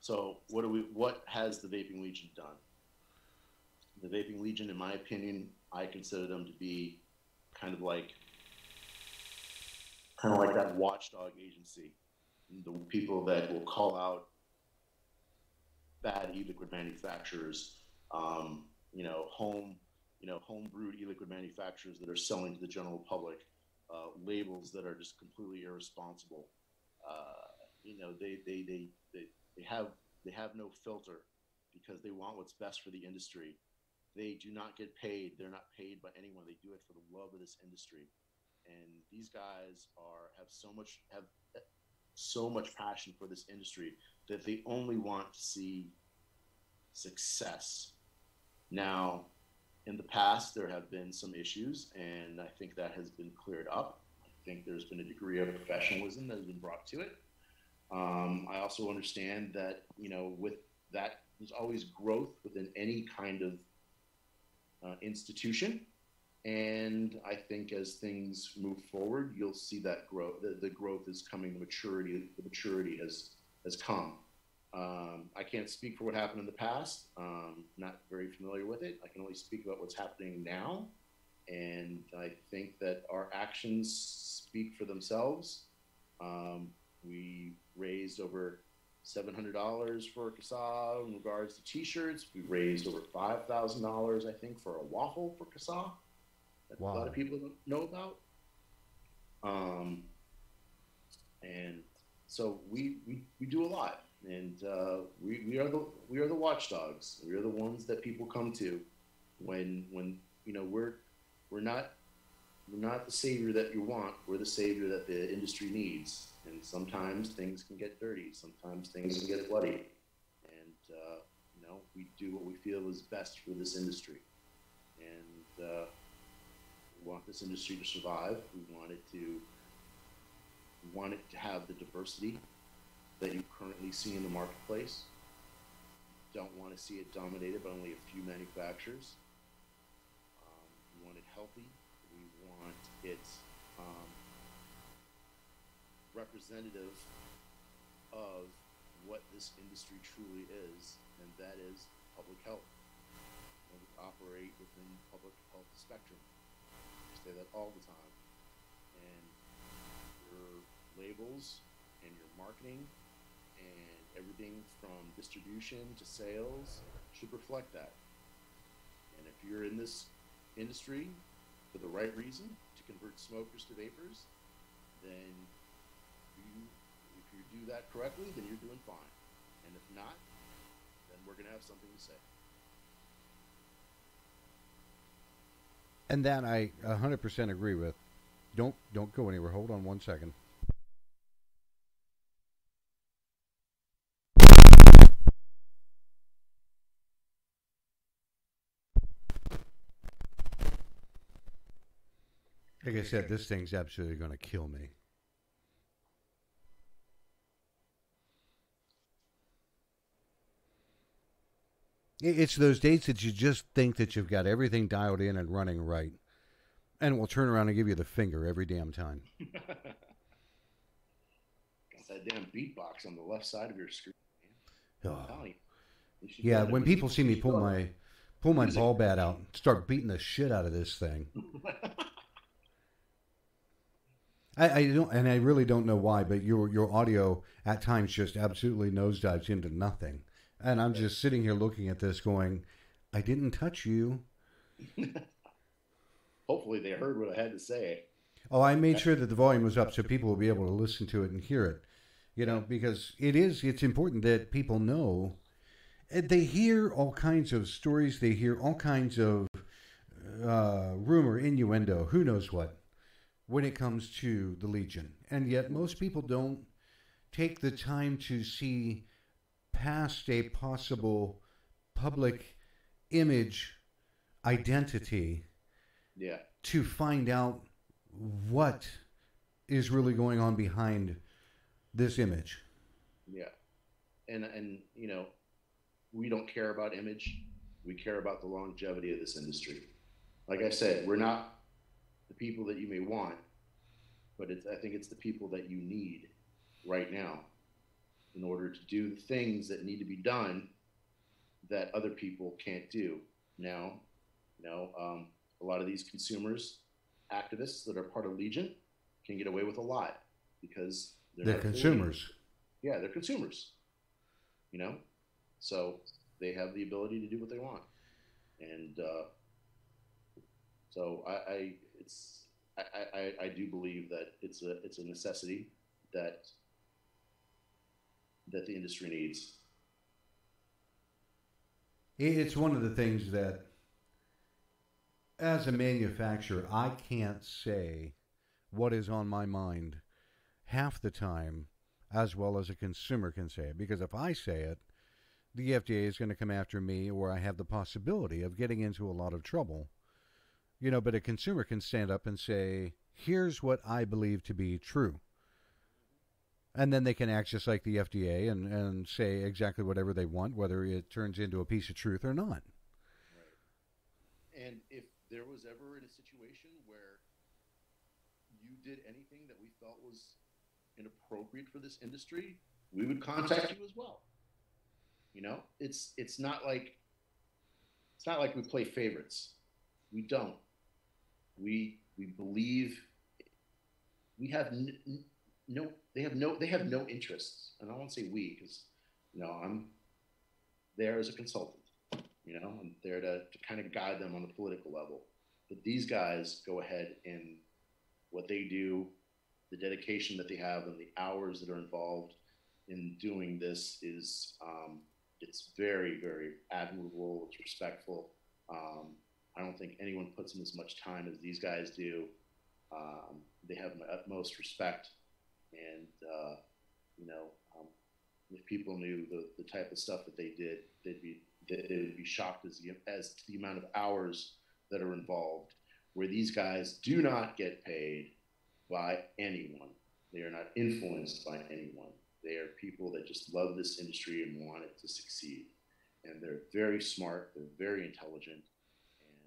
So what has the Vaping Legion done? The Vaping Legion, in my opinion, I consider them to be kind of like that watchdog agency, the people that will call out bad e-liquid manufacturers, home brewed e-liquid manufacturers that are selling to the general public labels that are just completely irresponsible. They have no filter because they want what's best for the industry. They do not get paid. They're not paid by anyone. They do it for the love of this industry. And these guys have so much passion for this industry that they only want to see success. Now, in the past, there have been some issues, and I think that has been cleared up. I think there's been a degree of professionalism that has been brought to it. I also understand that, with that, there's always growth within any kind of institution. And I think as things move forward, you'll see that growth. The growth is coming. The maturity has come. I can't speak for what happened in the past. Not very familiar with it. I can only speak about what's happening now. And I think that our actions speak for themselves. We raised over $700 for CASA in regards to T-shirts. We raised over $5,000, I think, for a waffle for CASA that Wow. a lot of people don't know about. And so we do a lot, and we are the watchdogs. We are the ones that people come to when we're not the savior that you want. We're the savior that the industry needs. And sometimes things can get dirty. Sometimes things can get bloody. And, we do what we feel is best for this industry. And we want this industry to survive. We want it to have the diversity that you currently see in the marketplace. Don't want to see it dominated by only a few manufacturers. We want it healthy. We want it representative of what this industry truly is, and that is public health. We operate within public health spectrum. I say that all the time. And your labels and your marketing and everything from distribution to sales should reflect that. And if you're in this industry for the right reason, to convert smokers to vapors, then if you do that correctly, then you're doing fine. And if not, then we're going to have something to say. And that I 100% agree with. Don't go anywhere. Hold on one second. Like I said, this thing's absolutely going to kill me. It's those dates that you just think that you've got everything dialed in and running right, and will turn around and give you the finger every damn time. Got that damn beatbox on the left side of your screen. Man. I'm Oh. telling you. Yeah, when people see me pull my ball bat out, start beating the shit out of this thing. I don't, and I really don't know why, but your audio at times just absolutely nosedives into nothing, and I'm just sitting here looking at this, going, "I didn't touch you." Hopefully, they heard what I had to say. Oh, I made sure that the volume was up so people will be able to listen to it and hear it. You know, because it's important that people know. They hear all kinds of stories. They hear all kinds of rumor, innuendo, who knows what, when it comes to the Legion. And yet most people don't take the time to see past a possible public image identity Yeah. to find out what is really going on behind this image. Yeah. And you know, we don't care about image. We care about the longevity of this industry. Like I said, we're not the people that you may want, but I think it's the people that you need right now in order to do the things that need to be done that other people can't do. Now, a lot of these consumers, activists that are part of Legion can get away with a lot because They're consumers. Yeah, they're consumers. You know, so they have the ability to do what they want, and so I do believe that it's a necessity that the industry needs. It's one of the things that, as a manufacturer, I can't say what is on my mind half the time as well as a consumer can say it. Because if I say it, the FDA is going to come after me, or I have the possibility of getting into a lot of trouble. You know, but a consumer can stand up and say, here's what I believe to be true. And then they can act just like the FDA and say exactly whatever they want, whether it turns into a piece of truth or not. Right. And if there was ever in a situation where you did anything that we felt was inappropriate for this industry, we would contact you as well. You know, it's not like we play favorites. We don't. We believe we have no. They have no interests, and I won't say we because I'm there as a consultant. I'm there to kind of guide them on the political level. But these guys go ahead and what they do, the dedication that they have, and the hours that are involved in doing this is it's very, very admirable. It's respectful. I don't think anyone puts in as much time as these guys do. They have my utmost respect, and if people knew the type of stuff that they did, they would be shocked as to the amount of hours that are involved. Where these guys do not get paid by anyone. They are not influenced by anyone. They are people that just love this industry and want it to succeed. And they're very smart. They're very intelligent, and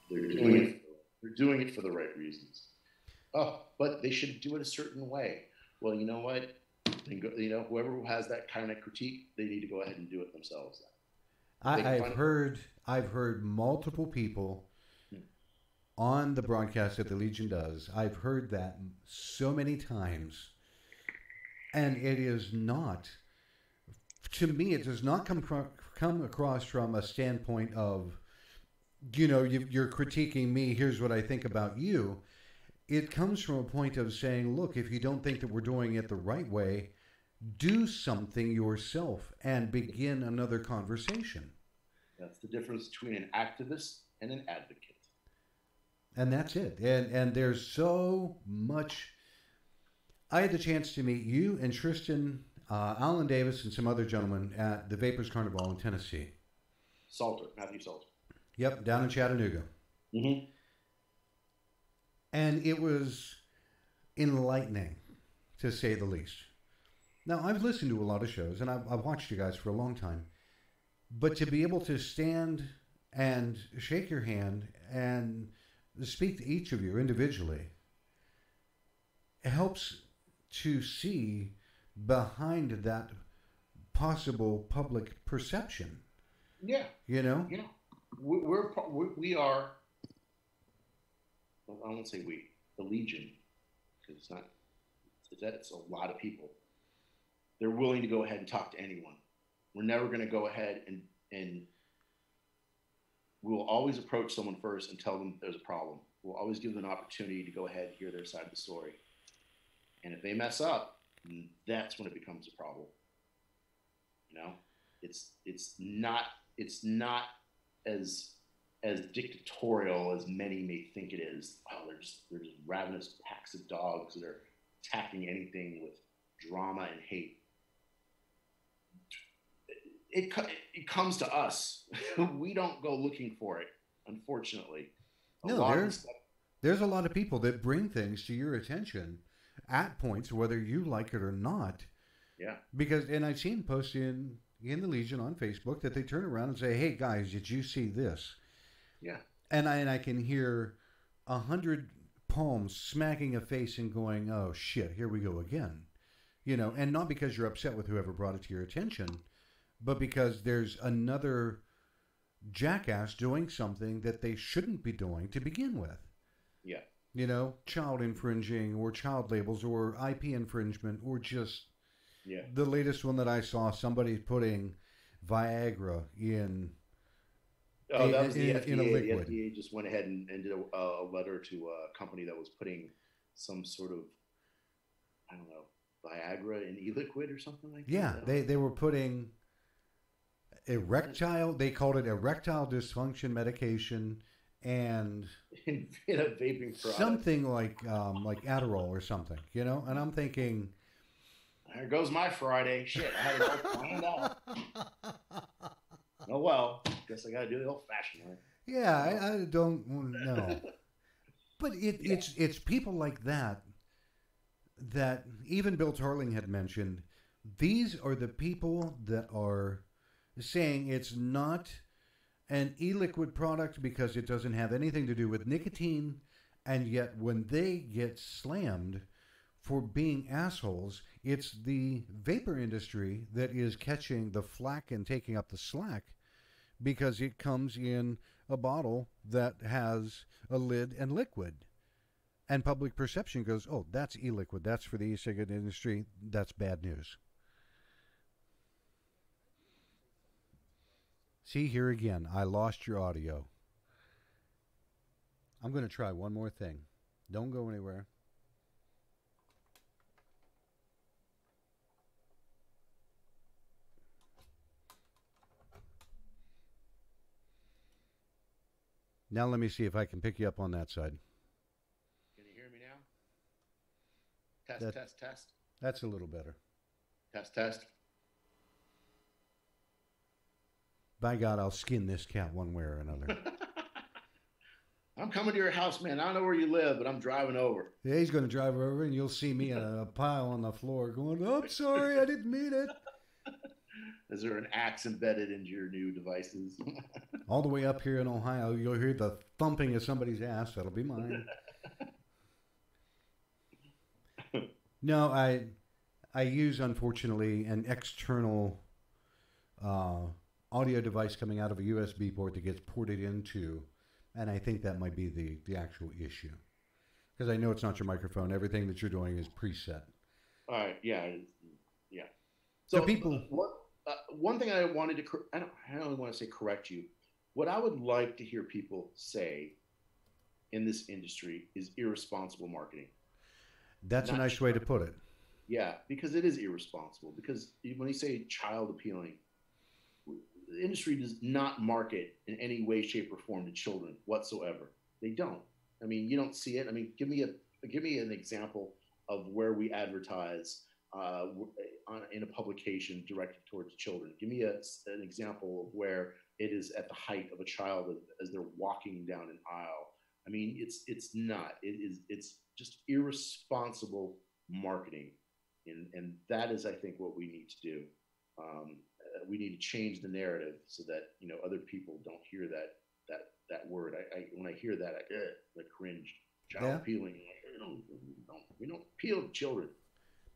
they're doing it for the right reasons. Oh, but they should do it a certain way. Well, you know what? Whoever has that kind of critique, they need to go ahead and do it themselves. I've heard multiple people on the broadcast that the Legion does. I've heard that so many times, and it is not, to me, it does not come across from a standpoint of, you're critiquing me, here's what I think about you. It comes from a point of saying, look, if you don't think that we're doing it the right way, do something yourself and begin another conversation. That's the difference between an activist and an advocate. And that's it. And there's so much. I had the chance to meet you and Tristan, Alan Davis, and some other gentlemen at the Vapors Carnival in Tennessee. Matthew Salter. Yep, down in Chattanooga. Mm-hmm. And it was enlightening, to say the least. Now, I've listened to a lot of shows, and I've watched you guys for a long time. But to be able to stand and shake your hand and speak to each of you individually helps to see behind that possible public perception. Yeah. You know? Yeah. We are, I won't say we, the Legion, because that's a lot of people. They're willing to go ahead and talk to anyone. We're never going to go ahead and we will always approach someone first and tell them there's a problem. We'll always give them an opportunity to go ahead and hear their side of the story. And if they mess up, that's when it becomes a problem. You know, it's not as dictatorial as many may think it is. Oh, they're just ravenous packs of dogs that are attacking anything with drama and hate. It comes to us. We don't go looking for it, unfortunately. There's a lot of people that bring things to your attention at points, whether you like it or not. Yeah. And I've seen posts in the Legion on Facebook that they turn around and say, "Hey guys, did you see this?" Yeah. And I can hear 100 palms smacking a face and going, "Oh shit, here we go again." You know, and not because you're upset with whoever brought it to your attention, but because there's another jackass doing something that they shouldn't be doing to begin with. Yeah. You know, child infringing or child labels or IP infringement or just the latest one that I saw, somebody putting Viagra in that was the FDA. In a liquid. The FDA just went ahead and did a letter to a company that was putting some sort of, I don't know, Viagra in e-liquid or something like that. Yeah, they were putting they called it erectile dysfunction medication and in a vaping product. Something like Adderall or something, you know? And I'm thinking, there goes my Friday. Shit, I had it all planned out. Oh well, guess I got to do the old-fashioned way. Yeah, I don't know. But it's people like that even Bill Tarling had mentioned. These are the people that are saying it's not an e-liquid product because it doesn't have anything to do with nicotine, and yet when they get slammed for being assholes, it's the vapor industry that is catching the flack and taking up the slack because it comes in a bottle that has a lid and liquid. And public perception goes, oh, that's e-liquid. That's for the e-cigarette industry. That's bad news. See, here again, I lost your audio. I'm going to try one more thing. Don't go anywhere. Now let me see if I can pick you up on that side. Can you hear me now? Test. That's a little better. Test. By God, I'll skin this cat one way or another. I'm coming to your house, man. I don't know where you live, but I'm driving over. Yeah, he's going to drive over, and you'll see me in a pile on the floor going, oh, I'm sorry, I didn't mean it. Is there an axe embedded into your new devices? All the way up here in Ohio, you'll hear the thumping of somebody's ass. That'll be mine. No, I use, unfortunately, an external audio device coming out of a USB port that gets ported into, and I think that might be the actual issue. Because I know it's not your microphone. Everything that you're doing is preset. All right, yeah. So people... one thing I wanted to, I don't want to say correct you. What I would like to hear people say in this industry is irresponsible marketing. That's a nice way to put it. Yeah, because it is irresponsible. Because when you say child appealing, the industry does not market in any way, shape, or form to children whatsoever. They don't. I mean, you don't see it. I mean, give me an example of where we advertise in a publication directed towards children. Give me an example of where it is at the height of a child as they're walking down an aisle. I mean, it's not. It's just irresponsible marketing. And that is, I think, what we need to do. We need to change the narrative so that other people don't hear that word. I when I hear that, I cringe. Yeah. Child peeling. We don't peel children.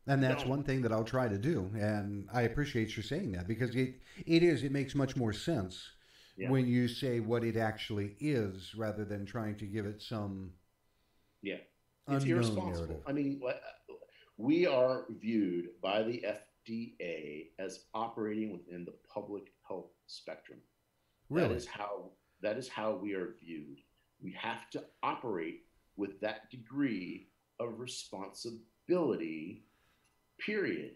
And that's Don't. one thing that I'll try to do. And I appreciate you saying that because it makes much more sense Yeah. when you say what it actually is rather than trying to give it some Yeah. It's unknown irresponsible. narrative. I mean, we are viewed by the FDA as operating within the public health spectrum. That Really? is how we are viewed. We have to operate with that degree of responsibility, period.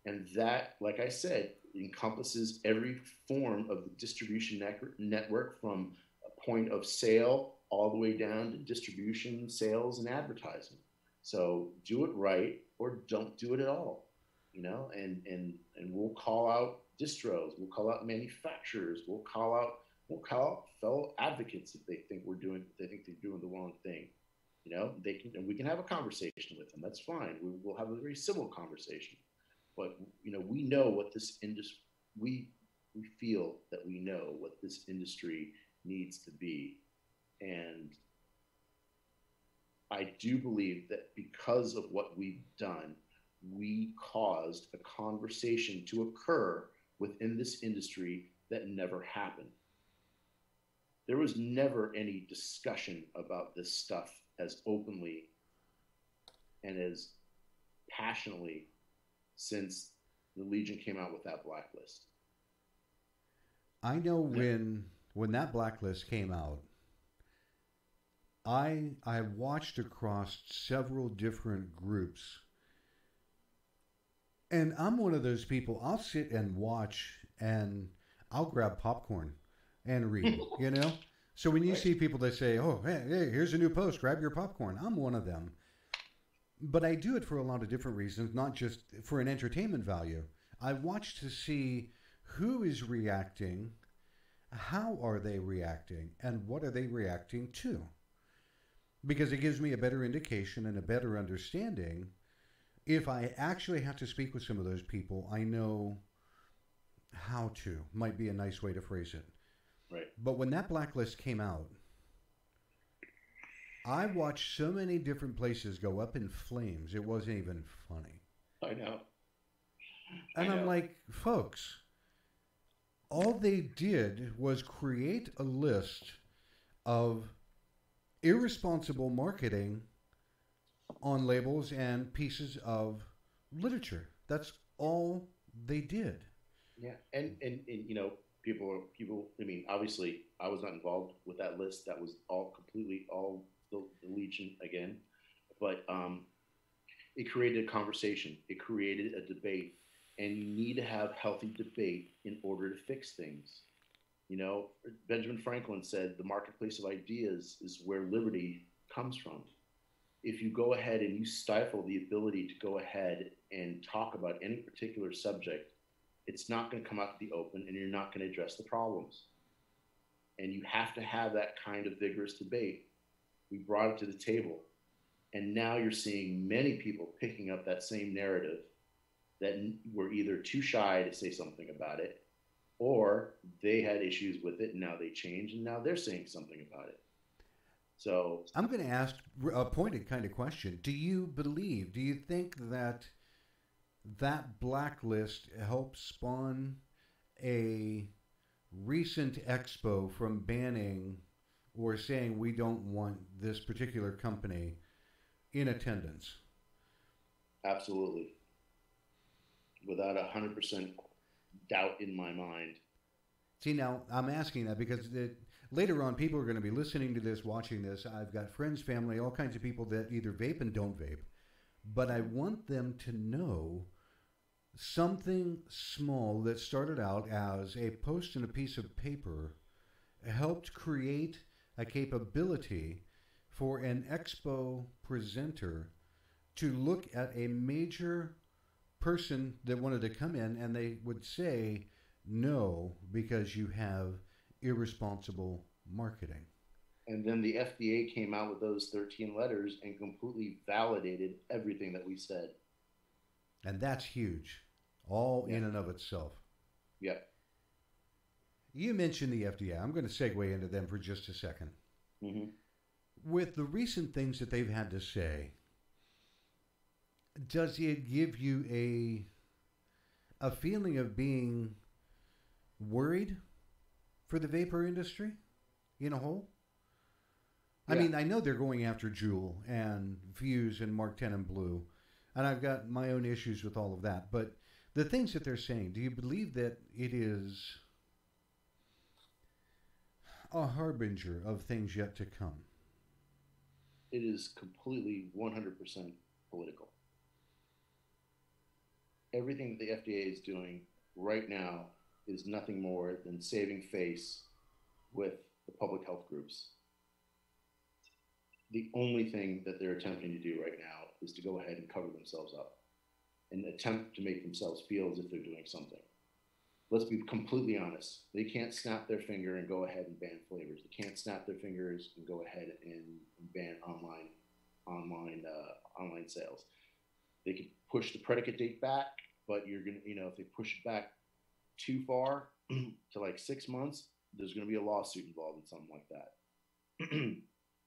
And that, like I said, encompasses every form of the distribution network from a point of sale all the way down to distribution, sales, and advertising. So do it right or don't do it at all. And we'll call out distros, we'll call out manufacturers, we'll call out fellow advocates if they think they're doing the wrong thing. And we can have a conversation with them. That's fine. We'll have a very civil conversation. But we know what this industry. We feel that we know what this industry needs to be, and I do believe that because of what we've done, we caused a conversation to occur within this industry that never happened. There was never any discussion about this stuff as openly and as passionately since the Legion came out with that blacklist. I know when that blacklist came out, I watched across several different groups, and I'm one of those people. I'll sit and watch, and I'll grab popcorn and read. So when you Right. see people that say, "Oh, hey, here's a new post, grab your popcorn," I'm one of them. But I do it for a lot of different reasons, not just for an entertainment value. I watch to see who is reacting, how are they reacting, and what are they reacting to. Because it gives me a better indication and a better understanding. If I actually have to speak with some of those people, I know how to, might be a nice way to phrase it. Right. But when that blacklist came out, I watched so many different places go up in flames, it wasn't even funny. I know. And I I'm know. like, folks, all they did was create a list of irresponsible marketing on labels and pieces of literature. That's all they did. Yeah, and people. I mean, obviously, I was not involved with that list. That was all the Legion again, but it created a conversation. It created a debate, and you need to have healthy debate in order to fix things. Benjamin Franklin said, "The marketplace of ideas is where liberty comes from." If you go ahead and you stifle the ability to go ahead and talk about any particular subject, it's not going to come out to the open and you're not going to address the problems. And you have to have that kind of vigorous debate. We brought it to the table. And now you're seeing many people picking up that same narrative that were either too shy to say something about it or they had issues with it and now they changed and now they're saying something about it. So I'm going to ask a pointed kind of question. Do you think that blacklist helped spawn a recent expo from banning or saying we don't want this particular company in attendance? absolutely. Without 100% doubt in my mind. See, now I'm asking that because later on people are going to be listening to this, watching this. I've got friends, family, all kinds of people that either vape and don't vape. But I want them to know something small that started out as a post in a piece of paper helped create a capability for an expo presenter to look at a major person that wanted to come in and they would say no because you have irresponsible marketing. And then the FDA came out with those 13 letters and completely validated everything that we said. And that's huge, all Yeah. in and of itself. Yeah. You mentioned the FDA. I'm going to segue into them for just a second. Hmm. With the recent things that they've had to say, does it give you a feeling of being worried for the vapor industry in a whole? I Yeah. mean, I know they're going after Juul and Fuse and Mark 10 and Blue, and I've got my own issues with all of that. But the things that they're saying, do you believe that it is a harbinger of things yet to come? It is completely 100% political. Everything that the FDA is doing right now is nothing more than saving face with the public health groups. The only thing that they're attempting to do right now is to go ahead and cover themselves up and attempt to make themselves feel as if they're doing something. Let's be completely honest. They can't snap their finger and go ahead and ban flavors. They can't snap their fingers and go ahead and ban online sales. They could push the predicate date back, but you're gonna, if they push it back too far to like 6 months, there's gonna be a lawsuit involved in something like that.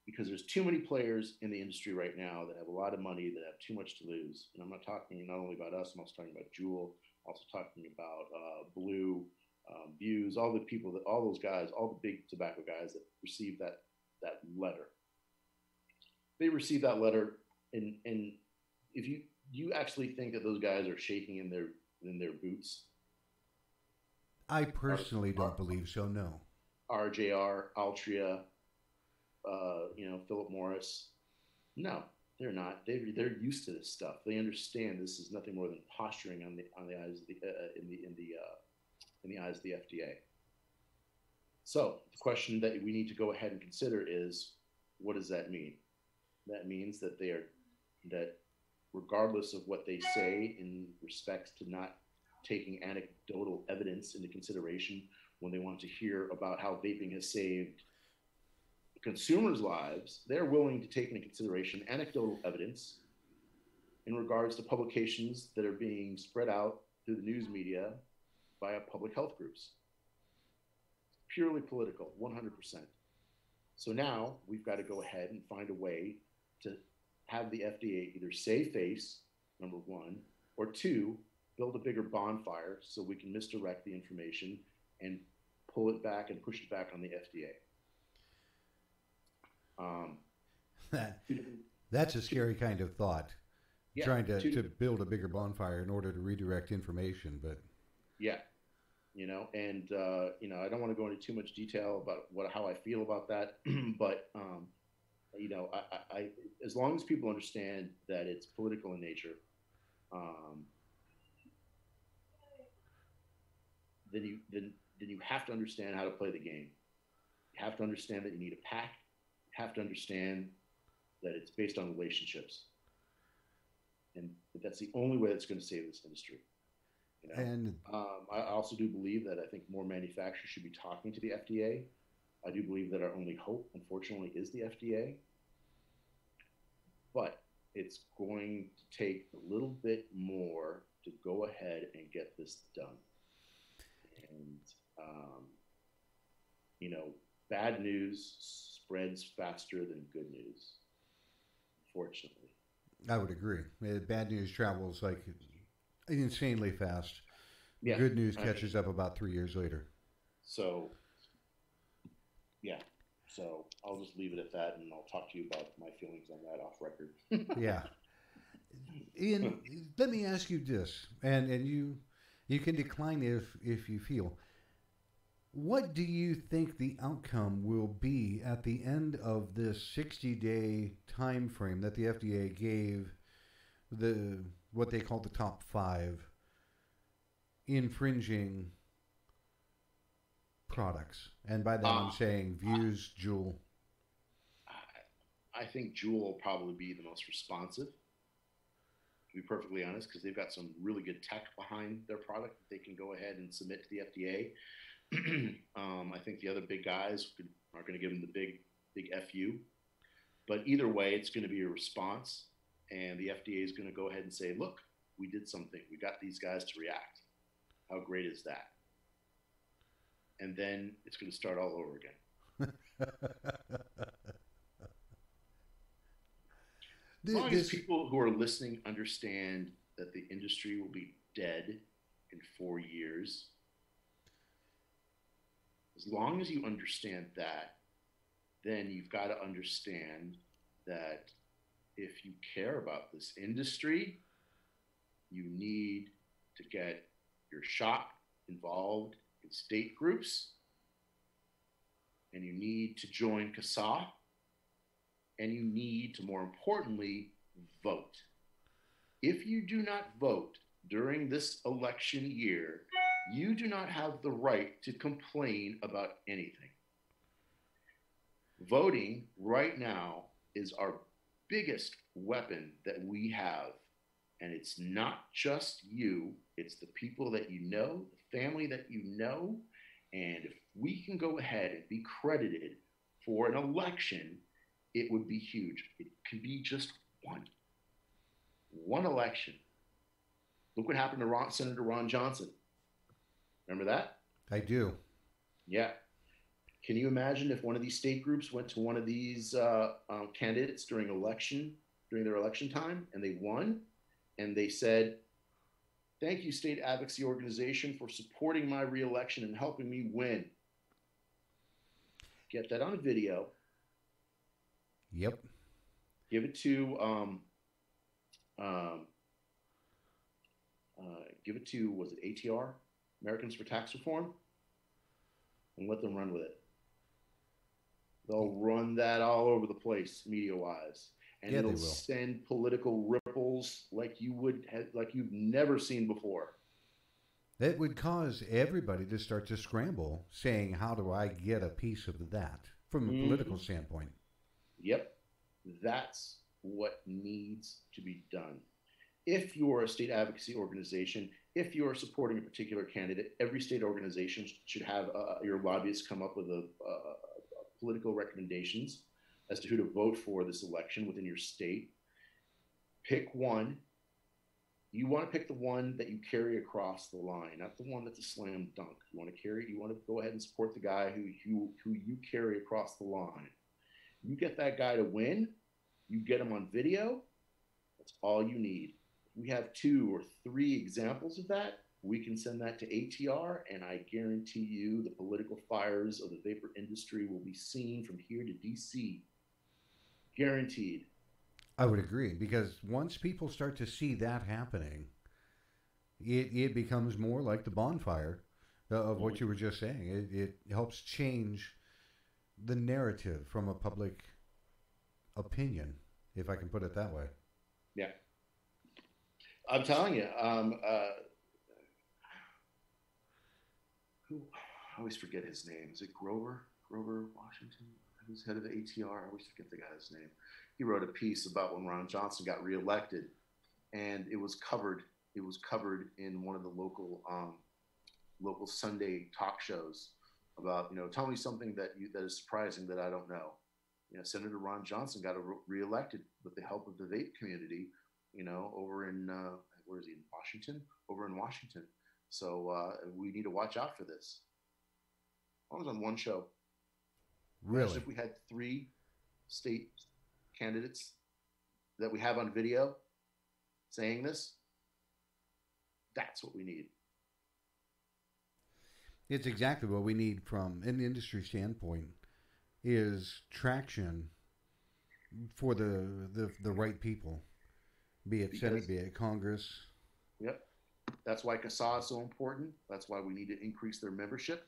Because there's too many players in the industry right now that have a lot of money that have too much to lose. And I'm not talking not only about us, I'm also talking about Juul, also talking about Blue, Views, all the people that, all those guys, all the big tobacco guys that received that letter. They received that letter, and if you actually think that those guys are shaking in their boots. I personally don't believe so, no. RJR, Altria, Philip Morris. No, they're not. They're used to this stuff. They understand this is nothing more than posturing on the eyes of in the eyes of the FDA. So the question that we need to go ahead and consider is, what does that mean? That means that that regardless of what they say in respects to not taking anecdotal evidence into consideration when they want to hear about how vaping has saved consumers' lives, they're willing to take into consideration anecdotal evidence in regards to publications that are being spread out through the news media via public health groups. Purely political, 100%. So now we've got to go ahead and find a way to have the FDA either save face, number one, or two, build a bigger bonfire so we can misdirect the information and pull it back and push it back on the FDA. That's a scary kind of thought. Yeah, trying to build a bigger bonfire in order to redirect information, but yeah, and I don't want to go into too much detail about how I feel about that, but I as long as people understand that it's political in nature, then you have to understand how to play the game. You have to understand that you need a pack. You have to understand that it's based on relationships, and that's the only way that's going to save this industry. And I also do believe that I think more manufacturers should be talking to the FDA. I do believe that our only hope, unfortunately, is the FDA. But it's going to take a little bit more to go ahead and get this done. And, bad news spreads faster than good news, unfortunately. I would agree. Bad news travels like insanely fast. Yeah, Good news catches up about 3 years later. So, yeah. So I'll just leave it at that, and I'll talk to you about my feelings on that off record. Yeah. Ian, let me ask you this, and you can decline if you feel. What do you think the outcome will be at the end of this 60-day time frame that the FDA gave what they call the top 5 infringing products? And by that I'm saying Views, Juul. I think Juul will probably be the most responsive, to be perfectly honest, because they've got some really good tech behind their product that they can go ahead and submit to the FDA. I think the other big guys are going to give them the big FU. But either way, it's going to be a response, and the FDA is going to go ahead and say, look, we did something. We got these guys to react. How great is that? And then it's going to start all over again. As long as people who are listening understand that the industry will be dead in 4 years, as long as you understand that, then you've got to understand that if you care about this industry, you need to get your shop involved in state groups, and you need to join CASA, and you need to, more importantly, vote. If you do not vote during this election year, you do not have the right to complain about anything. Voting right now is our biggest weapon that we have. And it's not just you, it's the people that you know, the family that you know. And if we can go ahead and be credited for an election, it would be huge. It could be just one election. Look what happened to Senator Ron Johnson. Remember that? I do. Yeah. Can you imagine if one of these state groups went to one of these candidates during their election time, and they won, and they said, "Thank you, state advocacy organization, for supporting my reelection and helping me win." Get that on video. Yep. Give it to was it ATR, Americans for Tax Reform, and let them run with it. They'll run that all over the place, media-wise, and it'll send political ripples like you've never seen before. That would cause everybody to start to scramble, saying, "How do I get a piece of that?" From a political standpoint. Yep, that's what needs to be done. If you're a state advocacy organization, if you're supporting a particular candidate, every state organization should have your lobbyists come up with political recommendations as to who to vote for this election within your state. Pick one. You want to pick the one that you carry across the line, not the one that's a slam dunk. You want to go ahead and support the guy who you carry across the line. You get that guy to win, you get him on video, that's all you need. If we have 2 or 3 examples of that, we can send that to ATR, and I guarantee you the political fires of the vapor industry will be seen from here to DC. Guaranteed. I would agree, because once people start to see that happening, it becomes more like the bonfire of what you were just saying. It helps change the narrative from a public opinion, if I can put it that way. Yeah. I'm telling you, I always forget his name. Is it Grover Washington? Who's head of the ATR? I always forget the guy's name. He wrote a piece about when Ron Johnson got reelected, and it was covered. It was covered in one of the local Sunday talk shows about, tell me something that is surprising that I don't know. Senator Ron Johnson got reelected with the help of the vape community, over in where is he, in Washington? Over in Washington. So we need to watch out for this. I was on one show. Really? Imagine if we had 3 state candidates that we have on video saying this. That's what we need. It's exactly what we need from an industry standpoint, is traction for the right people, be it Senate, be it Congress. Yep. That's why CASA is so important. That's why we need to increase their membership.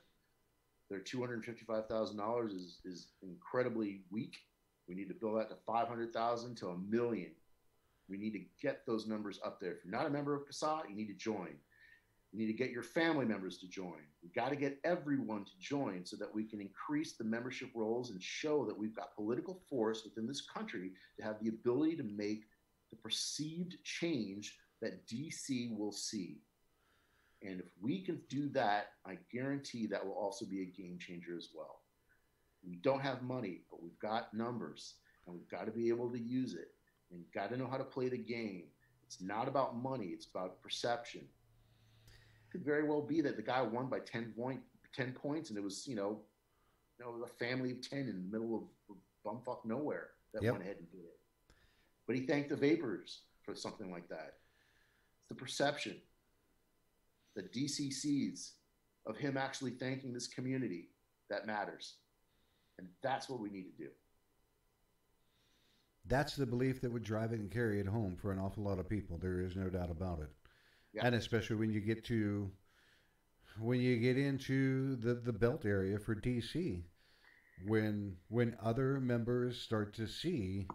Their $255,000 is incredibly weak. We need to build that to $500,000 to $1 million. We need to get those numbers up there. If you're not a member of CASA, you need to join. You need to get your family members to join. We've got to get everyone to join so that we can increase the membership rolls and show that we've got political force within this country to have the ability to make the perceived change that DC will see. And if we can do that, I guarantee that will also be a game changer as well. We don't have money, but we've got numbers, and we've got to be able to use it. And you've got to know how to play the game. It's not about money. It's about perception. It could very well be that the guy won by 10 points, and it was, a family of 10 in the middle of bumfuck nowhere that Yep. went ahead and did it. But he thanked the vapors for something like that. It's the perception, the DCCs of him actually thanking this community that matters. And that's what we need to do. That's the belief that would drive it and carry it home for an awful lot of people. There is no doubt about it. Yeah. And especially when you get into the belt area for DC, when other members start to see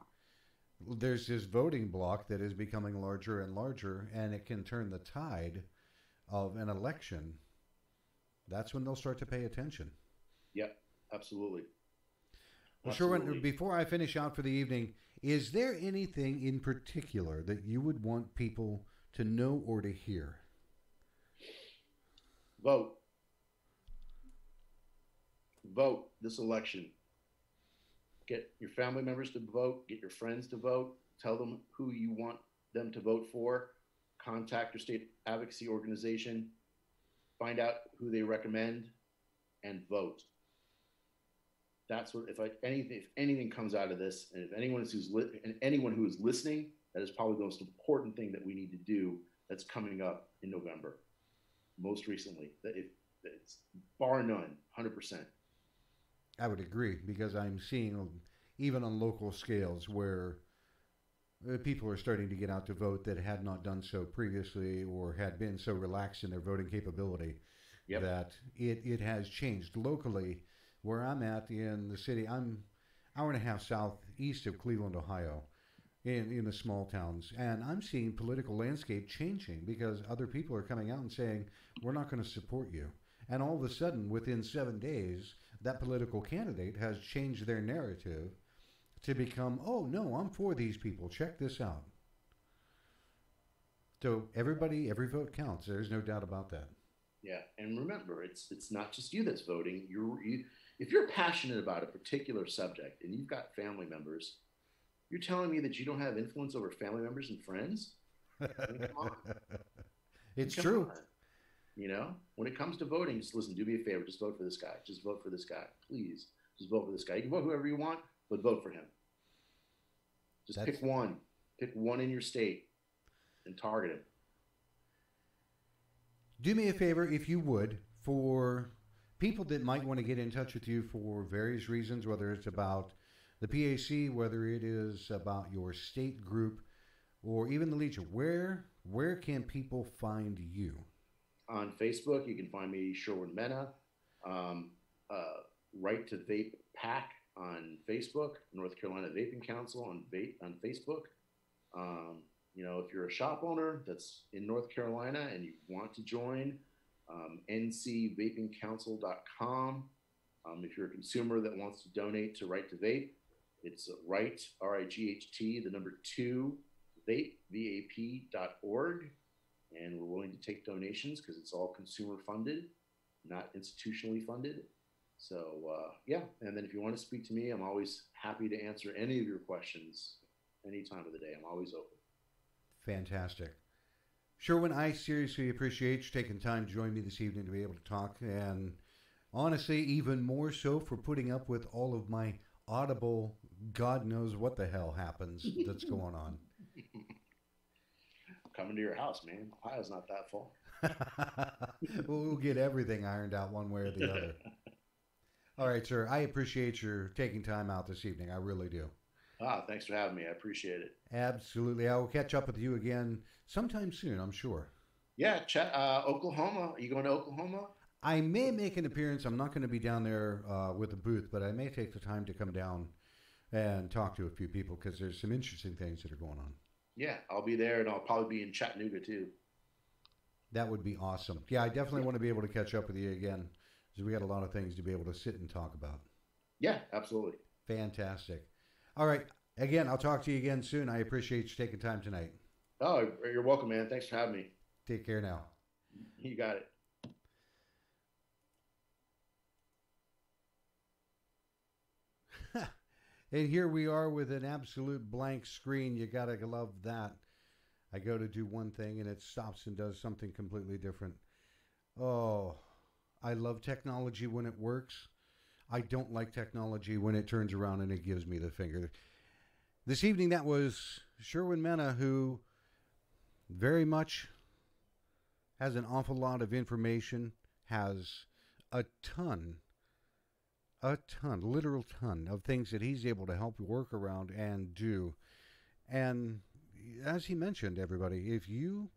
there's this voting block that is becoming larger and larger, and it can turn the tide of an election, that's when they'll start to pay attention. Yep, absolutely. Well, Sherwin, before I finish out for the evening, is there anything in particular that you would want people to know or to hear? Vote. Vote this election. Get your family members to vote. Get your friends to vote. Tell them who you want them to vote for. Contact your state advocacy organization. Find out who they recommend and vote. That's what, if anything comes out of this, and if anyone who is listening, that is probably the most important thing that we need to do that's coming up in November. Most recently, it's bar none, 100%. I would agree, because I'm seeing, even on local scales, where people are starting to get out to vote that had not done so previously or had been so relaxed in their voting capability. Yep. That it has changed. Locally, where I'm at in the city, I'm hour and a half southeast of Cleveland, Ohio, in the small towns, and I'm seeing political landscape changing because other people are coming out and saying, we're not going to support you. And all of a sudden, within 7 days, that political candidate has changed their narrative to become, oh, no, I'm for these people. Check this out. So every vote counts. There's no doubt about that. Yeah, and remember, it's not just you that's voting. If you're passionate about a particular subject and you've got family members, you're telling me that you don't have influence over family members and friends? I mean, come on. It's true. On. When it comes to voting, just listen, do me a favor, just vote for this guy. Just vote for this guy. Please, just vote for this guy. You can vote whoever you want, but vote for him. Just pick one. Pick one in your state and target him. Do me a favor, if you would, for people that might want to get in touch with you for various reasons, whether it's about the PAC, whether it is about your state group, or even the Legion, where can people find you? On Facebook, you can find me, Sherwin Mena. Right to Vape PAC on Facebook, North Carolina Vaping Council on Facebook. If you're a shop owner that's in North Carolina and you want to join, ncvapingcouncil.com. If you're a consumer that wants to donate to Right to Vape, it's right, RIGHT, the number 2, vape, VAP.org. And we're willing to take donations because it's all consumer funded, not institutionally funded. So, And then if you want to speak to me, I'm always happy to answer any of your questions any time of the day. I'm always open. Fantastic. Sherwin, I seriously appreciate you taking time to join me this evening to be able to talk. And honestly, even more so for putting up with all of my audible, God knows what the hell happens that's going on. Coming to your house, man. Ohio's not that far. We'll get everything ironed out one way or the other. All right, sir. I appreciate your taking time out this evening. I really do. Thanks for having me. I appreciate it. Absolutely. I will catch up with you again sometime soon, I'm sure. Yeah, Oklahoma. Are you going to Oklahoma? I may make an appearance. I'm not going to be down there with a booth, but I may take the time to come down and talk to a few people because there's some interesting things that are going on. Yeah, I'll be there, and I'll probably be in Chattanooga, too. That would be awesome. Yeah, I definitely want to be able to catch up with you again because we got a lot of things to be able to sit and talk about. Yeah, absolutely. Fantastic. All right. Again, I'll talk to you again soon. I appreciate you taking time tonight. Oh, you're welcome, man. Thanks for having me. Take care now. You got it. And here we are with an absolute blank screen. You got to love that. I go to do one thing and it stops and does something completely different. Oh, I love technology when it works. I don't like technology when it turns around and it gives me the finger. This evening, that was Sherwin Mena, who very much has an awful lot of information, has a literal ton of things that he's able to help work around and do. And as he mentioned, everybody, if you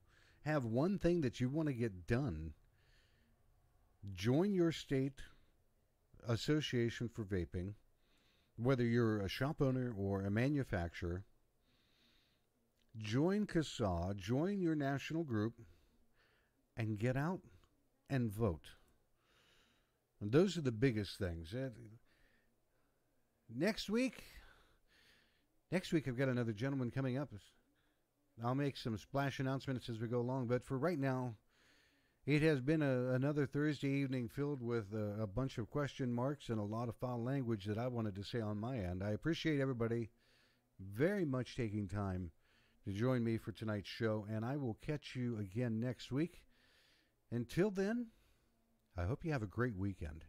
have one thing that you want to get done, join your state association for vaping, whether you're a shop owner or a manufacturer. Join CASA, join your national group, and get out and vote. And those are the biggest things. Next week I've got another gentleman coming up. I'll make some splash announcements as we go along, but for right now, it has been another Thursday evening filled with a bunch of question marks and a lot of foul language that I wanted to say on my end. I appreciate everybody very much taking time to join me for tonight's show, and I will catch you again next week. Until then, I hope you have a great weekend.